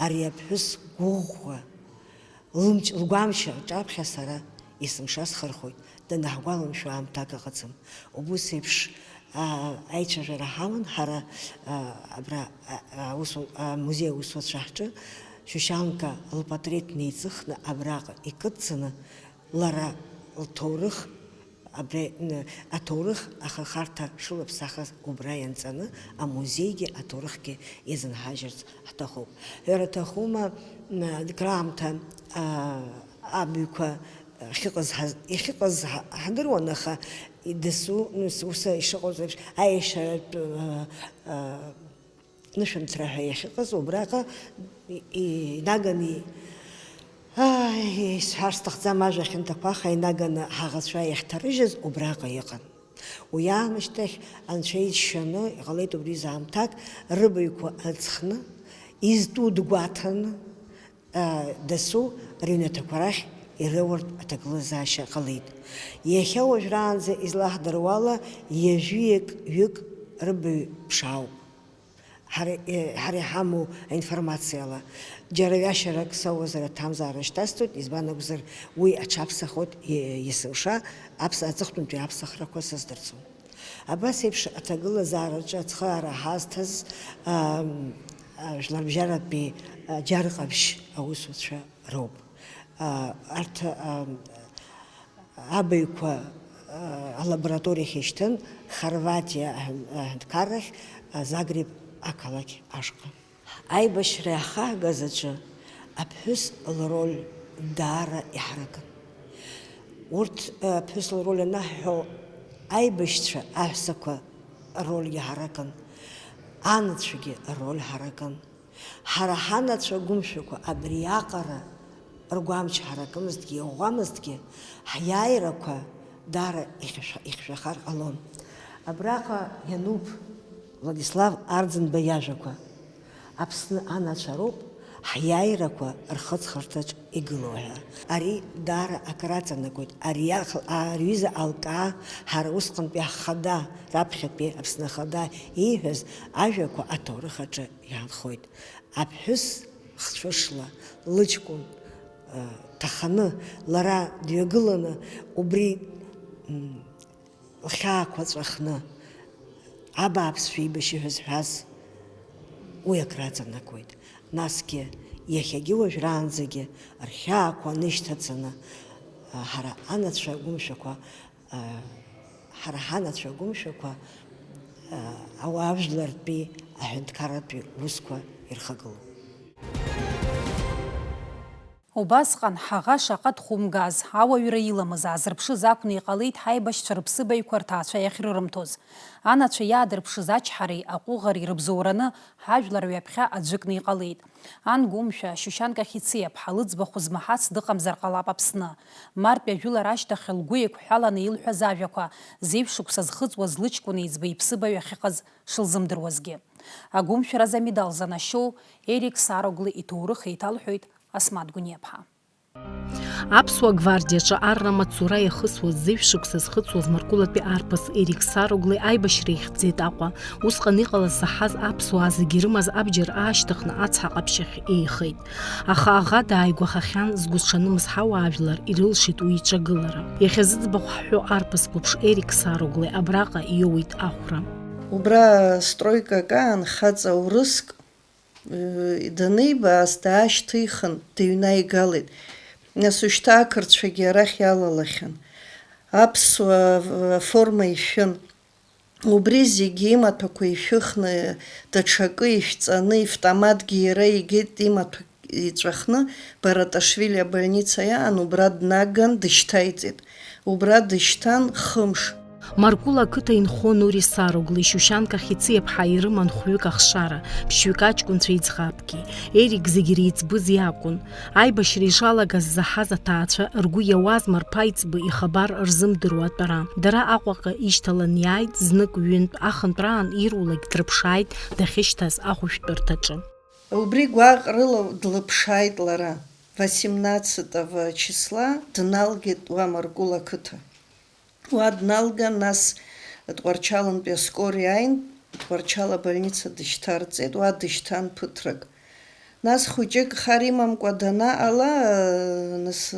Ари аԥҳәыс гәыӷәӷәа лгәамча ҿаԥхьа сара есымша схырхәоит, данаҳгәаламшәо аамҭак ыҟаӡам. Убас еиԥш аицәажәара ҳаман ҳара абра амузеи аусуцәа ҳҿы Шьушьанка лпатреҭ неиҵыхны абраҟа икыдҵаны лара лҭоурых аҭоурых ахархарҭа шылаԥсахыз убра ианҵаны амузеигьы аҭоурыхгьы изынҳажьырц ҳҭахуп. Ҳәара ҭахума краамҭа абаҩқәа иахьыҟаз ҳдыруан, аха дасу уса ишыҟаз еиԥш аиашьаратә нышәынҭра ҳәа иахьыҟаз убраҟа инаганы исҳәар сҭахӡам ажәа хьанҭақәа, аха инаганы ҳаӷацәа иахьҭарыжьыз убраҟа иҟан. Уи аамышьҭахь анцәа иџьшьаны иҟалеит убри заамҭак рыбаҩқәа аҵхны, изтәу дгәаҭаны дасу рыҩнаҭақәа рахь ирыуартә аҭагылазаашьа ҟалеит. Иахьа уажәраанӡа излаҳдыруа ала ҩажәиак рыбаҩ ԥшаауп. Ҳара иҳамоу аинформациала џьара ҩашьарак сауазар аҭамзаара шьҭасҵоит, избан акәзар уи аҽаԥсахоит есымша аҵыхәтәантәи аԥсахрақәа сыздырӡом. Абас еиԥш аҭагылазаараҿы ацхыраара ҳазҭаз жәларбжьаратәи џьарҟаԥшь аусуцәа роуп. Арҭ абаҩқәа алабораториахь ишьҭын Хорватиа аҳәынҭқаррахь Загреб ақалақь ашҟа. Аибашьра иахаагаз аҿы аԥҳәыс лроль даара иҳаракын. Урҭ аԥҳәыс лроль анаҳҳәо аибашьцәа аҳәсақәа роль иҳаракын, анацәагьы роль ҳаракын. Ҳара ҳанацәа гәымшәақәа абри аҟара ргәамч ҳаракымызҭгьы, иӷәӷәамызҭгьы, ҳиааирақәа даара ихьшәахар ҟалон. Абраҟа иануп Владислав Арӡынба иажәақәа. Аԥсны анацәа роуп ҳиааирақәа рхыҵхырҭаҿ игылоу ҳәа. Ари даара акраҵанакуеит. Ариҩыза алкаа ҳара усҟантәи ҳхада, раԥхьатәи Аԥсны ахада ииҳәаз ажәақәа аҭоурых аҿы иаанхоит. Аԥҳәыс хцәышла лыҷкәын ҭаханы лара дҩагыланы убри лхьаақәа ҵәахны абааԥсшәа ибашьы ҳәа зҳәаз уи акраҵанакуеит. Насгьы иахьагьы уажәраанӡагьы рхьаақәа нышьҭаҵаны ҳара ҳанацәа гәымшәақәа ауаажәлартәи аҳәынҭқарратәи усқәа ирхагылоуп. Убасҟан ҳаӷа шаҟа дхәымгаз, ауаҩра иламыз аазырԥшыз акәны иҟалеит ҳаибашьцәа рыԥсыбаҩқәа рҭаацәа иахьрырымҭоз. Анацәа иаадырԥшыз ачҳареи аҟәыӷареи рыбзоураны ҳажәлар ҩаԥхьа аӡәыкны иҟалеит. Ан гәымшәа Шьушьанка Хьециԥҳа лыӡбахә змаҳац дыҟамзар ҟалап Аԥсны. Мартәи ажәылара ашьҭахь лгәы еиқәҳәаланы илҳәаз ажәақәа зеиԥшықәса зхыҵуаз лыҷкәын еиҵбы иԥсыбаҩ ахьыҟаз шылзымдыруазгьы. Агәымшәараз амедал занашьоу Ерик Сарогли иҭоурых еиҭалҳәоит Асмат Гәниаԥҳа. Аԥсуа гвардиаҿы арра мацура иахысуаз зеиԥшықәса зхыҵуаз Маркулатәи арԥыс Ерик Сарогли аибашьра ихьӡеит Аҟәа. Усҟан иҟалаз заҳаз аԥсуаа зегьы ирымаз абџьар аашьҭыхны ацҳа ҟаԥшьахь еихеит. Аха аӷа дааигәахахьан згәы зҽанымыз ҳауаажәлар ирылшеит уи иҿагылара. Иахьа зыӡбахә ҳҳәо арԥыс қәыԥш Ерик Сарогли абраҟа иоуит ахәра. Убра стройкак аан хаҵа урыск данибаас даашьҭихын дыҩнаигалеит. Нас ушьҭа ақырҭцәагьы арахь иалалахьан. Аԥсуа форма ишәын. Убри зегьы имаҭәақәа ишәыхны, даҽакы ишәҵаны, ивтоматгьы иара игеит имаҭәа иҵәахны, Бараташвили абольница иаан убра днаган дышьҭаиҵеит. Убра дышьҭан хымш. Маркула ақыҭа инхон Ури Сарогли, Шьушьанка Хьециԥҳа ирыман хәҩык ахшара, ԥшьҩык аҷкәынцәа иӡӷабгьы. Ерик зегьы реиҵбыз иакәын. Аибашьра ишалагаз заҳаз аҭаацәа ргәы иауазма рԥаиҵбы ихабар рзымдыруа атәара. Дара Аҟәаҟа ишьҭалан иааит, знык ҩынтә ахынтәраан ирулакь дрыԥшааит дахьышьҭаз ахәышәтәырҭаҿы. Убри гәаҟрыла длыԥшааит лара. 18 числа дналгеит уа Маргәыла ақыҭа. Уа дналган, нас Тҟәарчалнтәи аскор иааин, Тҟәарчал абольница дышьҭарҵеит, уа дышьҭан ԥыҭрак. Нас хәыҷык хар имамкәа данаҟала, нас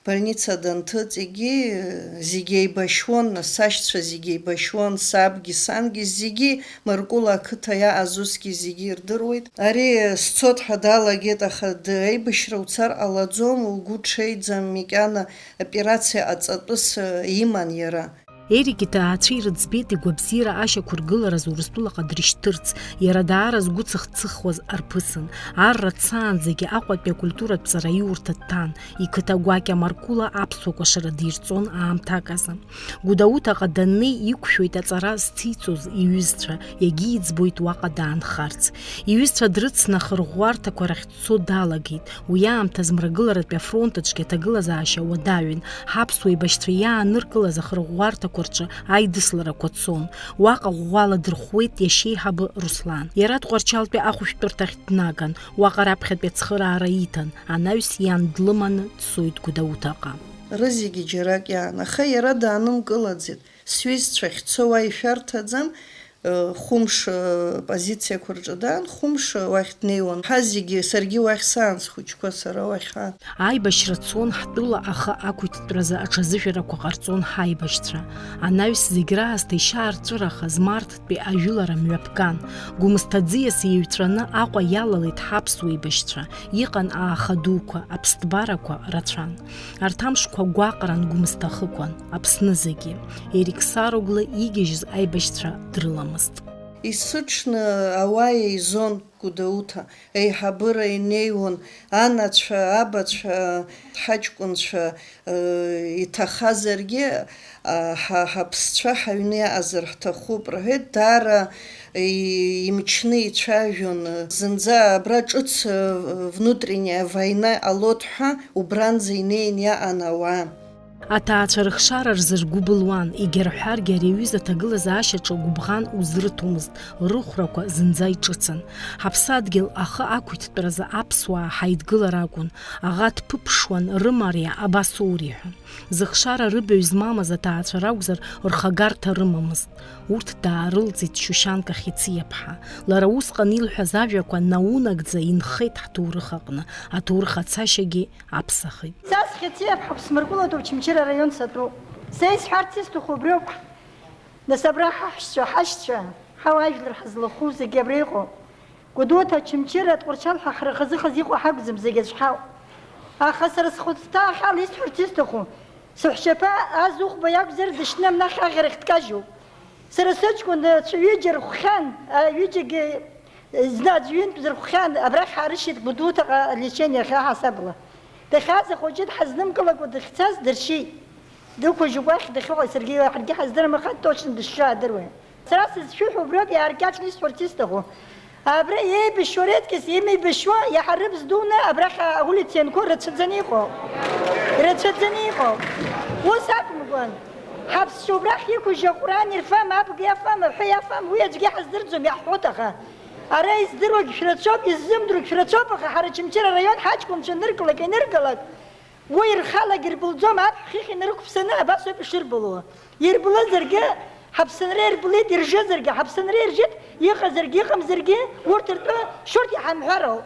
больница данҭыҵ, зегьы еибашьуан, сашьцәа зегьы еибашьуан, сабгьы, сангьы, зегьы Маргәыла ақыҭа иаҟаз усгьы зегьы ирдыруеит. Ари сцот ҳәа далагеит, аха аибашьра уцар ҟалаӡом, лгәы ҽеиӡам, макьана операциа ҟаҵатәыс иман иара. Ерик иҭаацәа ирыӡбеит игәабзиара ашьақәыргылараз Урыстәылаҟа дрышьҭырц, иара даара згәы цыхцыхуаз арԥысын. Арра цаанӡагьы Аҟәатәи акультуратә ҵараиурҭа дҭан, иқыҭа гәакьа Маргәыла аԥсуа кәашара дирҵон аамҭак азы. Гәдоуҭаҟа даннеи иқәшәоит аҵара зҭиҵоз иҩызцәа, иагьиӡбоит уаҟа даанхарц. Иҩызцәа дрыцны ахырӷәӷәарҭақәа рахь дцо далагеит. Уи аамҭаз Мрагыларатәи афронтаҿгьы аҭагылазаашьа уадаҩын. Ҳаԥсуа еибашьцәа иааныркылаз ахырӷәӷәарҭақәа аидысларақәа цон. Уаҟа ӷәӷәала дырхәуеит иашьеиҳабы Руслан. Иара Тҟәарчалтәи ахәышәтәырҭахь днаган, уаҟа раԥхьатәи ацхыраара иҭан. Анаҩс иан длыманы дцоит Гәдоуҭаҟа. Рызегьы џьарак иаан, аха иара даанымкылаӡеит. Сҩызцәа ахьцо уа ишәарҭаӡам, хәымш позициақәа рҿы даан, хәымш уахь днеиуан. Ҳа зегьы, саргьы уахь саан, схәыҷқәа сара уахь аан. Аибашьра цон ҳтәыла ахы ақәиҭтәразы аҽазыжәарақәа ҟарҵон ҳаибашьцәа. Анаҩс зегь раасҭа ишаарҵәырахаз Марттәи ажәылара мҩаԥган. Гәымсҭа-ӡиас иҩҵәаны Аҟәа иалалеит ҳаԥсуа еибашьцәа. Иҟан ааха дуқәа, аԥсҭбарақәа рацәан. Арҭ амшқәа гәаҟран Гәымсҭа-хықәан, Аԥсны зегьы. Ерик Сарогла игьежьыз аибашьцәа дрылам. Исыҽны ауаа еизон Гәдоуҭа, еиҳабыра инеиуан, анацәа, абацәа, ҳаҷкәынцәа иҭахазаргьы ҳаԥсцәа ҳаҩны иаҟазар ҳҭахуп рҳәеит, даара имчны ицәажәон. Зынӡа абра ҿыц внутренняя война ҟалот ҳәа убранӡа инеин иаҟан ауаа. Аҭаацәа рыхшара рзыргәы былуан, егьарҳәаргьы ари аҩыза аҭагылазаашьаҿы гәыбӷан узрыҭомызт, рыхәрақәа зынӡа иҿыцын. Ҳаԥсадгьыл ахы ақәиҭтәразы аԥсуаа ҳаидгылар акәын, аӷа дԥыԥшуан рымариа абасоури ҳәа. Зыхшара рыбаҩ змамыз аҭаацәа ракәзар рхагарҭа рымамызт. Урҭ даарылҵит Шьушьанка Хициаԥҳа. Лара усҟан илҳәаз ажәақәа наунагӡа инхеит ҳҭоурых аҟны, аҭоурых ацашьагьы аԥсахит. Сас Хициаԥҳа Ԥсмыргәылатәи Очамчыра араион сатәуп. Са исҳәарц исҭаху убри ауп. Нас абра ҳаҳәшьцәа, ҳашьцәа, ҳауаажәлар ҳзлахәу зегьы абра иҟоуп. Гәдоуҭа, Очамчыра, Тҟәарчал ҳәа ҳрахазыхаз иҟоу ҳакәӡам зегьы азҳәау. Аха сара схәыцҭа ахьала исҳәарц исҭаху. Сыҳәшьаԥа азыхәба иакәзар дышьны амнахь аӷьарахь дкажьуп. Сара сыҷкәын ҩыџьа рхәхьан, ҩыџьагьы зны аӡәҩынтә зырхәхьан, абрахь ҳаарышьит Гәдоуҭаҟа алечение ахьаа ҳасабла. Дахьааз ахәыҷы дҳазнымкылакәа дахьцаз дыршьит. Дықәыжьуп уахь дахьыҟаз, саргьы ҳаргьы ҳаздырам, аха точно дышшьы адыруеит. Сара сызшәыҳәо убри ауп, иааркьаҿны исҳәарц исҭаху. Абра еибашьуа редкьыс имеибашьуа иаҳарыбз дуны абрахь аулица ианқәоу рацәаӡаны иҟоуп. Рацәаӡаны иҟоуп. Ус акәымкәан. Ҳаԥсцәа убрахь иқәыжьу аҟәраан ирфам, абга иафам, аҳәа иафам, уи аӡәгьы ҳаздырӡом, иаҳҳәоит аха. Ара издыруагь шәрацәоуп, иззымдыруагь шәрацәоуп, аха ҳара Очамчыра араион ҳаҷкәынцәа ныркылак, иныркылак, уи ирхалагь ирбылӡом, аԥ хихь инарықәԥсаны абас ауп ишырбылуа. Ирбылызаргьы ҳаԥсынра ирбылит, иржызаргьы ҳаԥсынра иржит, иҟазаргьы иҟамзаргьы, урҭ ртәы шәырҭ иҳамҳәароуп.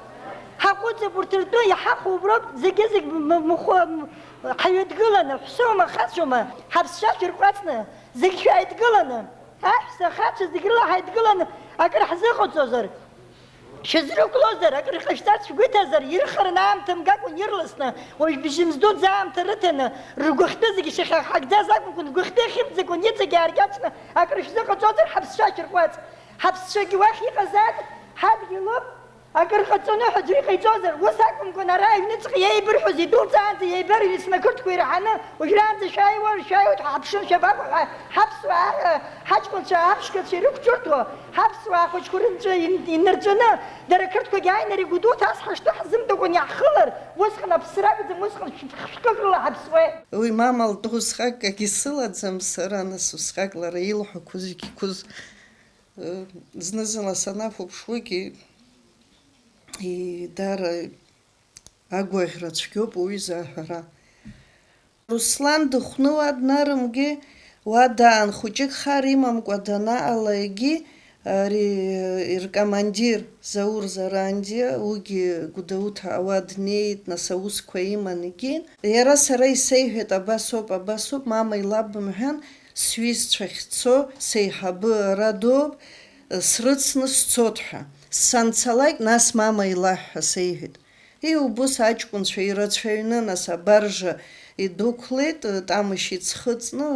Ҳаҟәыҵып, урҭ ртәы иҳахәоуп роуп, зегьы-зегь ҳаҩыдгыланы, ҳәсоума, хацәоума, ҳаԥсцәа шәырҟәаҵны, зегь шәааидгыланы, аҳәса, ахацәа зегь рыла ҳаидгыланы, акыр ҳзыҟаҵозар, шәызрықәлозар, акыр ҟашәҵарц шәгәыҭазар, ирыхараны аамҭа мгакәан ирласны, уажә бжьымз дуӡӡа аамҭа рыҭаны, ргәыхьтәы зегьы шьахьҳагӡаз акәымкәан, ргәыхьтәы ахьымӡакәан, иҵегь ааркьаҿны, акыр шәзыҟаҵозар, ҳаԥсцәа шәырҟәаҵ. Ҳаԥсцәагьы уахь иҟазар, ҳадгьылуп, акыр ҟаҵаны ҳәа аӡәы иҟаиҵозар, ус акәымкәан, ара аҩныҵҟа иеибырҳәоз, идәылҵаанӡа иеибарыҩ еснақырҭқәа ираҳаны, уажәраанӡа шәааиуеит, ҳаԥшын шәабакәа ҳәа, ҳаԥсуаа ҳаҷкәынцәа, аԥшқацәа ирықәҿырҭуа, ҳаԥсуаа ахәыҷқәа рынҵәа инырҵәаны, дара қырҭқәагьы ааины ари Гәдоуҭа ас ҳашҭы ҳзымдакәан иаҳхылар, усҟан аԥсра акәӡам, усҟан шәкыкрыла ҳаԥсуеит. Уи мама лтәы усҟак акгьы сылаӡам сара, нас усҟак лара илҳәақәо зегь иқәыз, зны-зынла санахәаԥшуагьы Дара агәаӷьра цәгьоуп уи заҳәара. Руслан дыхәны уа днарымгьы, уа даан хәыҷык хар имамкәа данаҟала егьи, ари иркомандир Заур Заранди, уигьы Гәдоуҭа ауа днеит, нас аусқәа иман егьин. Иара сара исеиҳәеит абасоуп, мамеи лаби мҳәан, сҩызцәа ахьцо сеиҳабы ара доуп, срыцны сцот ҳәа. Санцалак, нас мамеи лаҳ ҳәа сеиҳәеит. Убыс аҷкәынцәа ирацәаҩны, нас абаржа идәықәлеит, тамашь иӡхыҵны,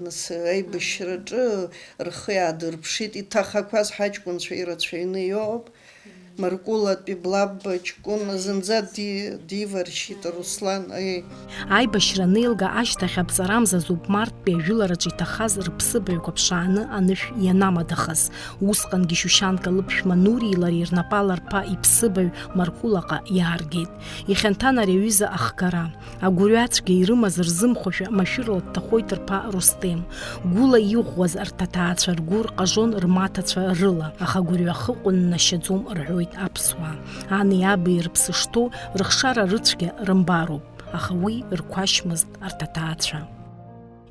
нас аибашьраҿы рхы иаадырԥшит. Иҭахақәаз ҳаҷкәынцәа ирацәаҩны иоуп. Маркулатәи Блабба ҷкәын зынӡа диваршьит Руслан. Аибашьра неилга ашьҭахь аԥҵарамзазуп марттәи ажәылараҿы иҭахаз рыԥсыбаҩқәа ԥшааны анышә ианамадахаз. Усҟангьы Шьушьанка лыԥшәма Нурии лареи рнапала рԥа иԥсыбаҩ Маркулаҟа иааргеит. Ихьанҭан ари аҩыза ахгара. Агәырҩацәгьа ирымаз рзымхошәа машәырла дҭахоит рԥа Рустем. Гәыла иӷәӷәаз арҭ аҭаацәа ргәы рҟажон рмаҭацәа рыла, аха гәырҩахы ҟәыннашьаӡом рҳәоит аԥсуаа. Ани аби рыԥсы шҭоу рыхшара рыцәгьа рымбароуп, аха уи рқәашьмызт арҭ аҭаацәа.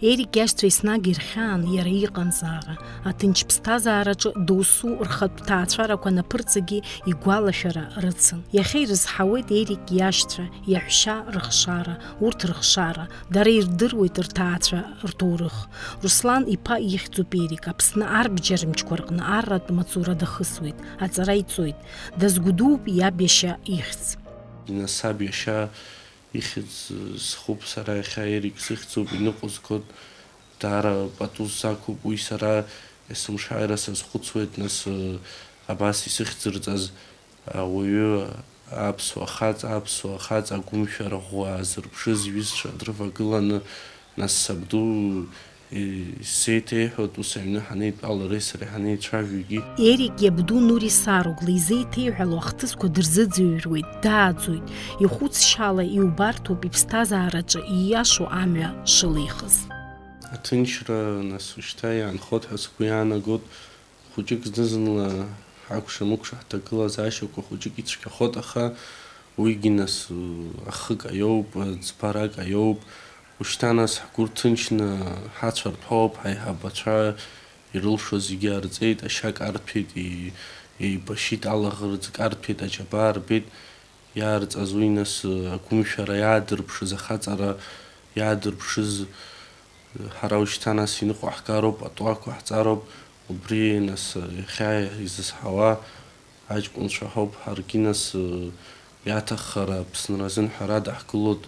Ерик иашьцәа еснагь ирхьаан иара иҟамзаара. Аҭынч ԥсҭазаараҿы досу рхатә ҭаацәарақәа наԥырҵагьы игәалашәара рыцын. Иахьа ирызҳауеит Ерик иашьцәа, иаҳәшьа рыхшара, урҭ рыхшара, дара ирдыруеит рҭаацәа рҭоурых. Руслан иԥа ихьӡуп Ерик, Аԥсны арбџьармычқәа рҟны арратә маҵура дахысуеит, аҵара иҵоит. Дазгәдууп иаб иашьа ихьӡ. Саб иашьа ихьӡ схуп сара иахьа Ерик сыхьӡуп, иныҟәызгоит, даара пату сақәуп, уи сара есымшааира сазхәыцуеит, нас абас исыхьӡырҵаз ауаҩы аԥсуа хаҵа агәымшәара ӷәӷәа азырԥшыз иҩызцәа дрывагыланы, нас сабду исеиҭеиҳәоит, ус аҩны ҳанеидтәала ареи сареи ҳанеицәажәогьы. Ерик иабду Нури Саругла изеиҭеиҳәало ахҭысқәа дырзыӡырҩуеит, дааӡоит. Ихәыцшьала иубарҭоуп иԥсҭазаараҿы ииашоу амҩа шылихыз. Аҭынчра, нас ушьҭа иаанхоит ҳәа сгәы иаанагоит, хәыҷык зны-зынла ҳакәша-мыкәша ҳҭагылазаашьақәа хәыҷык ицәгьахоит, аха уигьы нас ахык аиоуп, ӡбарак аиоуп. Ушьҭа нас ҳгәы рҭынчны ҳацәарҭәоуп, ҳаиҳабацәа ирылшо зегьы аарҵеит, ашьа карҭәеит, еибашьит, алаӷырӡ карҭәеит, аџьабаа арбеит, иаарҵаз уи нас агәымшәара иаадырԥшыз, ахаҵара иаадырԥшыз ҳара ушьҭа нас иныҟәо ҳгароуп, атуақәа ҳҵароуп, убри нас иахьа изызҳауа аҷкәынцәа ҳауп, ҳаргьы нас иаҭаххара Аԥсныра азынҳәарада ҳгылоит.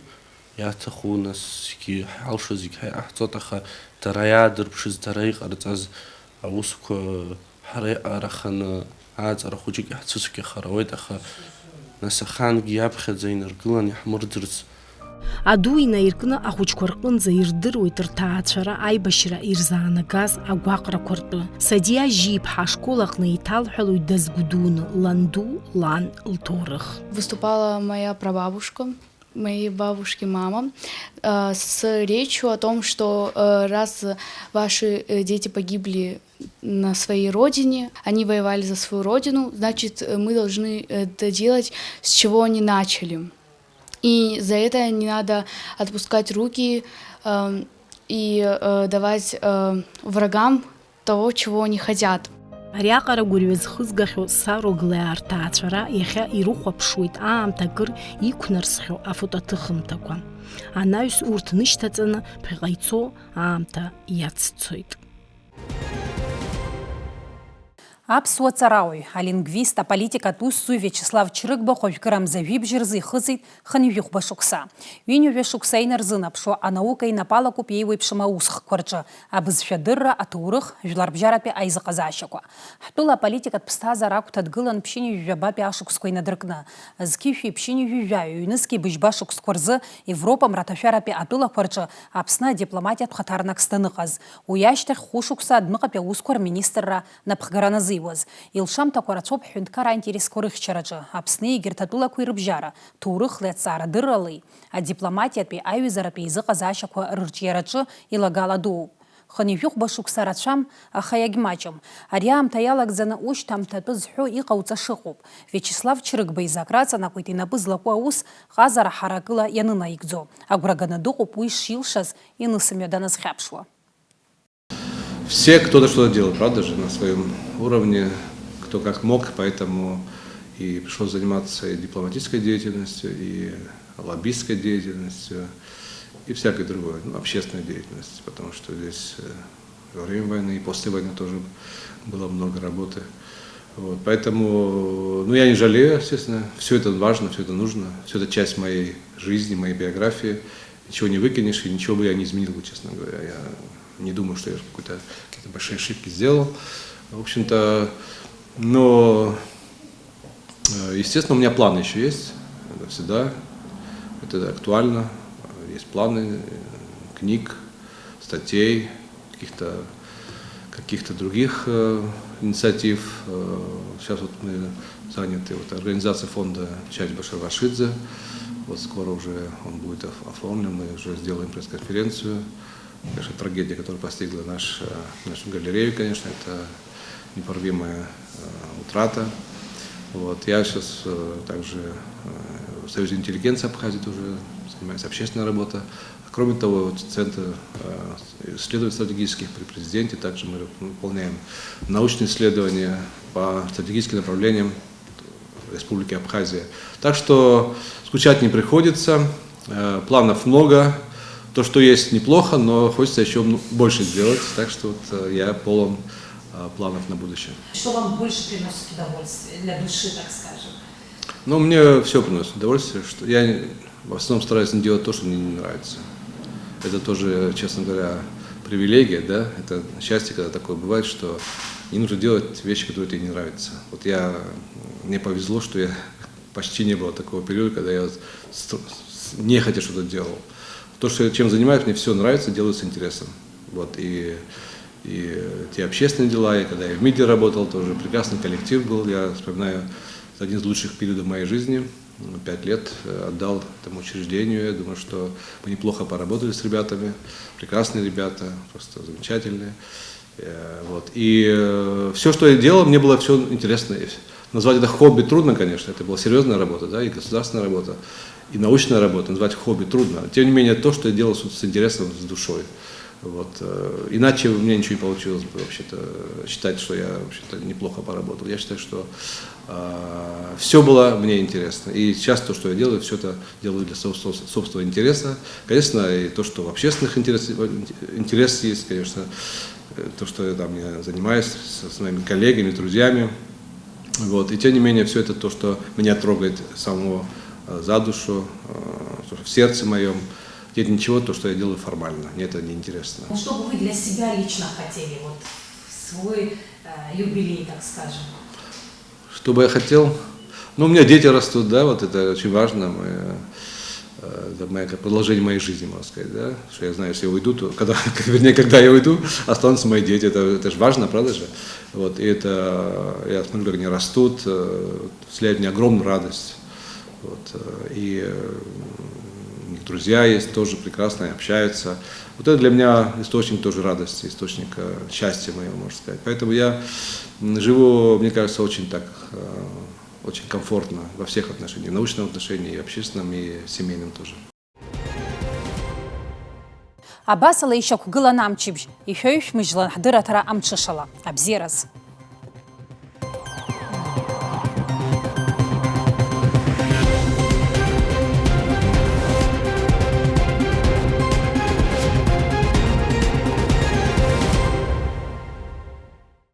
Иаҭаху нас зегьы ҳалшо зегьы ҳаиҟаҳҵоит, аха дара иаадырԥшыз, дара иҟарҵаз аусқәа ҳара иҟараханы ааҵара хәыҷык иаҳцәыцәгьахарауеит, аха нас ахаангьы иаԥхьаӡа инаргылан иаҳмырӡырц. Аду инаиркны ахәыҷқәа рҟынӡа ирдыруеит рҭаацәара аибашьра ирзаанагаз агәаҟрақәа ртәы. Садиа Жьи-иԥҳа ашкол аҟны иҭалҳәалоит дазгәдууны ланду лан лҭоурых. Выступала моя прабабушка, моей бабушки мама, с речью о том, что раз ваши дети погибли на своей родине, они воевали за свою родину, значит, мы должны это делать, с чего они начали. И за это не надо отпускать руки и давать врагам того, чего они хотят. Ариаҟара гәырҩа зхызгахьоу Саруглеи арҭаацәара иахьа ирыхәаԥшуеит аамҭа акыр иқәнарсхьоу афотоаҭыхымҭақәа. Анаҩс урҭ нышьҭаҵаны ԥхьаҟа ицо аамҭа иаццоит. Аԥсуа ҵарауаҩ, алингвист, аполитикатә усзуҩ Виачеслав Чрыгба хәажәкырамза жәибжь ихыҵит хынҩажәихәба шықәса. Ҩынҩажәа шықәса инарзынаԥшуа анаука инапалакуп еиуеиԥшым аусхқәа рҿы, абызшәадырра, аҭоурых, жәларбжьаратәи аизыҟазаашьақәа. Ҳтәыла аполитикатә ԥсҭазаара агәҭа дгылан ԥшьынҩажәабатәи ашықәсқәа инадыркны. Зқьышәи ԥшьынҩажәаҩ ҩнызқьи быжьба шықәсқәа рзы Европа мраҭашәаратәи атәылақәа рҿы Аԥсны адипломатиатә хаҭарнакс даныҟаз. Уи ашьҭахь хәышықәса адәныҟатәи аусқәа рминистрра напхгара назыҩуаз. Илшамҭақәа рацәоуп ҳҳәынҭқар аинтересқәа рыхьчараҿы, Аԥсни егьырҭ атәылақәеи рыбжьара, ҭоурыхлеи аҭҵаарадырралеи, адипломатиатәи аҩызаратәи еизыҟазаашьақәа рырҿиараҿы илагала дууп. хынҩажәи шықәса рацәам, аха иагьмаҷым. Ари аамҭа иалагӡаны ушьҭамҭатәы зҳәо иҟауҵаша ыҟоуп. Вячеслав Чрыгба изакраҵанакуеит инапы злаку аус ҟазара ҳаракыла ианынаигӡо. Агәра ганы дыҟоуп уи шилшаз инысымҩа даназхьаԥшуа. Все кто-то что-то делал, правда же, на своем уровне, кто как мог, поэтому и пришлось заниматься и дипломатической деятельностью, и лоббистской деятельностью, и всякой другой, общественной деятельностью, потому что здесь во время войны и после войны тоже было много работы. Вот, поэтому, я не жалею, естественно, все это важно, все это нужно, все это часть моей жизни, моей биографии, ничего не выкинешь, и ничего бы я не изменил, честно говоря. Я не думаю, что я какие-то большие ошибки сделал. В общем-то, но, естественно, у меня планы еще есть, это всегда, это актуально. Есть планы книг, статей, каких-то других инициатив. Сейчас вот мы заняты организацией фонда «Чать Башар Рашидзе». Вот скоро уже он будет оформлен, мы уже сделаем пресс-конференцию. Конечно, трагедия, которая постигла нашу галерею, конечно, это непоправимая утрата. Вот. Я сейчас также в Союзе интеллигенции Абхазии тоже занимаюсь общественной работой. Кроме того, Центр исследований стратегических при президенте, также мы выполняем научные исследования по стратегическим направлениям Республики Абхазия. Так что скучать не приходится, планов много. То, что есть, неплохо, но хочется еще больше сделать. Так что я полон планов на будущее. Что вам больше приносит удовольствие для души, так скажем? Мне все приносит удовольствие. Что я в основном стараюсь не делать то, что мне не нравится. Это тоже, честно говоря, привилегия, да? Это счастье, когда такое бывает, что не нужно делать вещи, которые тебе не нравятся. Вот мне повезло, что я почти не было такого периода, когда я нехотя что-то делал. То, чем занимаюсь, мне все нравится, делаю с интересом. Вот, и те общественные дела, и когда я в МИДе работал, тоже прекрасный коллектив был. Я вспоминаю один из лучших периодов моей жизни. 5 лет отдал этому учреждению. Я думаю, что мы неплохо поработали с ребятами. Прекрасные ребята, просто замечательные. Вот. И все, что я делал, мне было все интересно. Назвать это хобби трудно, конечно. Это была серьезная работа, да, и государственная работа, и научная работа. Назвать хобби трудно. Тем не менее, то, что я делал с интересом, с душой. Вот. Иначе у меня ничего не получилось бы вообще-то считать, что я вообще-то неплохо поработал. Я считаю, что все было мне интересно. И сейчас то, что я делаю, все это делаю для собственного интереса. Конечно, и то, что в общественных интерес есть, конечно, то, что я там занимаюсь с моими коллегами, друзьями. Вот. И тем не менее, все это то, что меня трогает самого за душу, в сердце моем. Нет ничего, то, что я делаю формально. Мне это не интересно. Что бы вы для себя лично хотели, вот в свой юбилей, так скажем? Что бы я хотел? У меня дети растут, да, вот это очень важно. Это продолжение моей жизни, можно сказать, да. Что я знаю, если я уйду, то когда я уйду, останутся мои дети. Это же важно, правда же? Вот, и это, я смотрю, как они растут, вселяют мне огромную радость. Вот, и друзья есть, тоже прекрасно общаются. Вот это для меня источник тоже радости, источник счастья моего, можно сказать. Поэтому я живу, мне кажется, очень комфортно во всех отношениях, в научном отношении, и общественном, и семейном тоже. Абасала ишьақәгылан амчыбжь, иҳәыҩшәмыжьлан ҳдырраҭара амҽышала, абзиараз.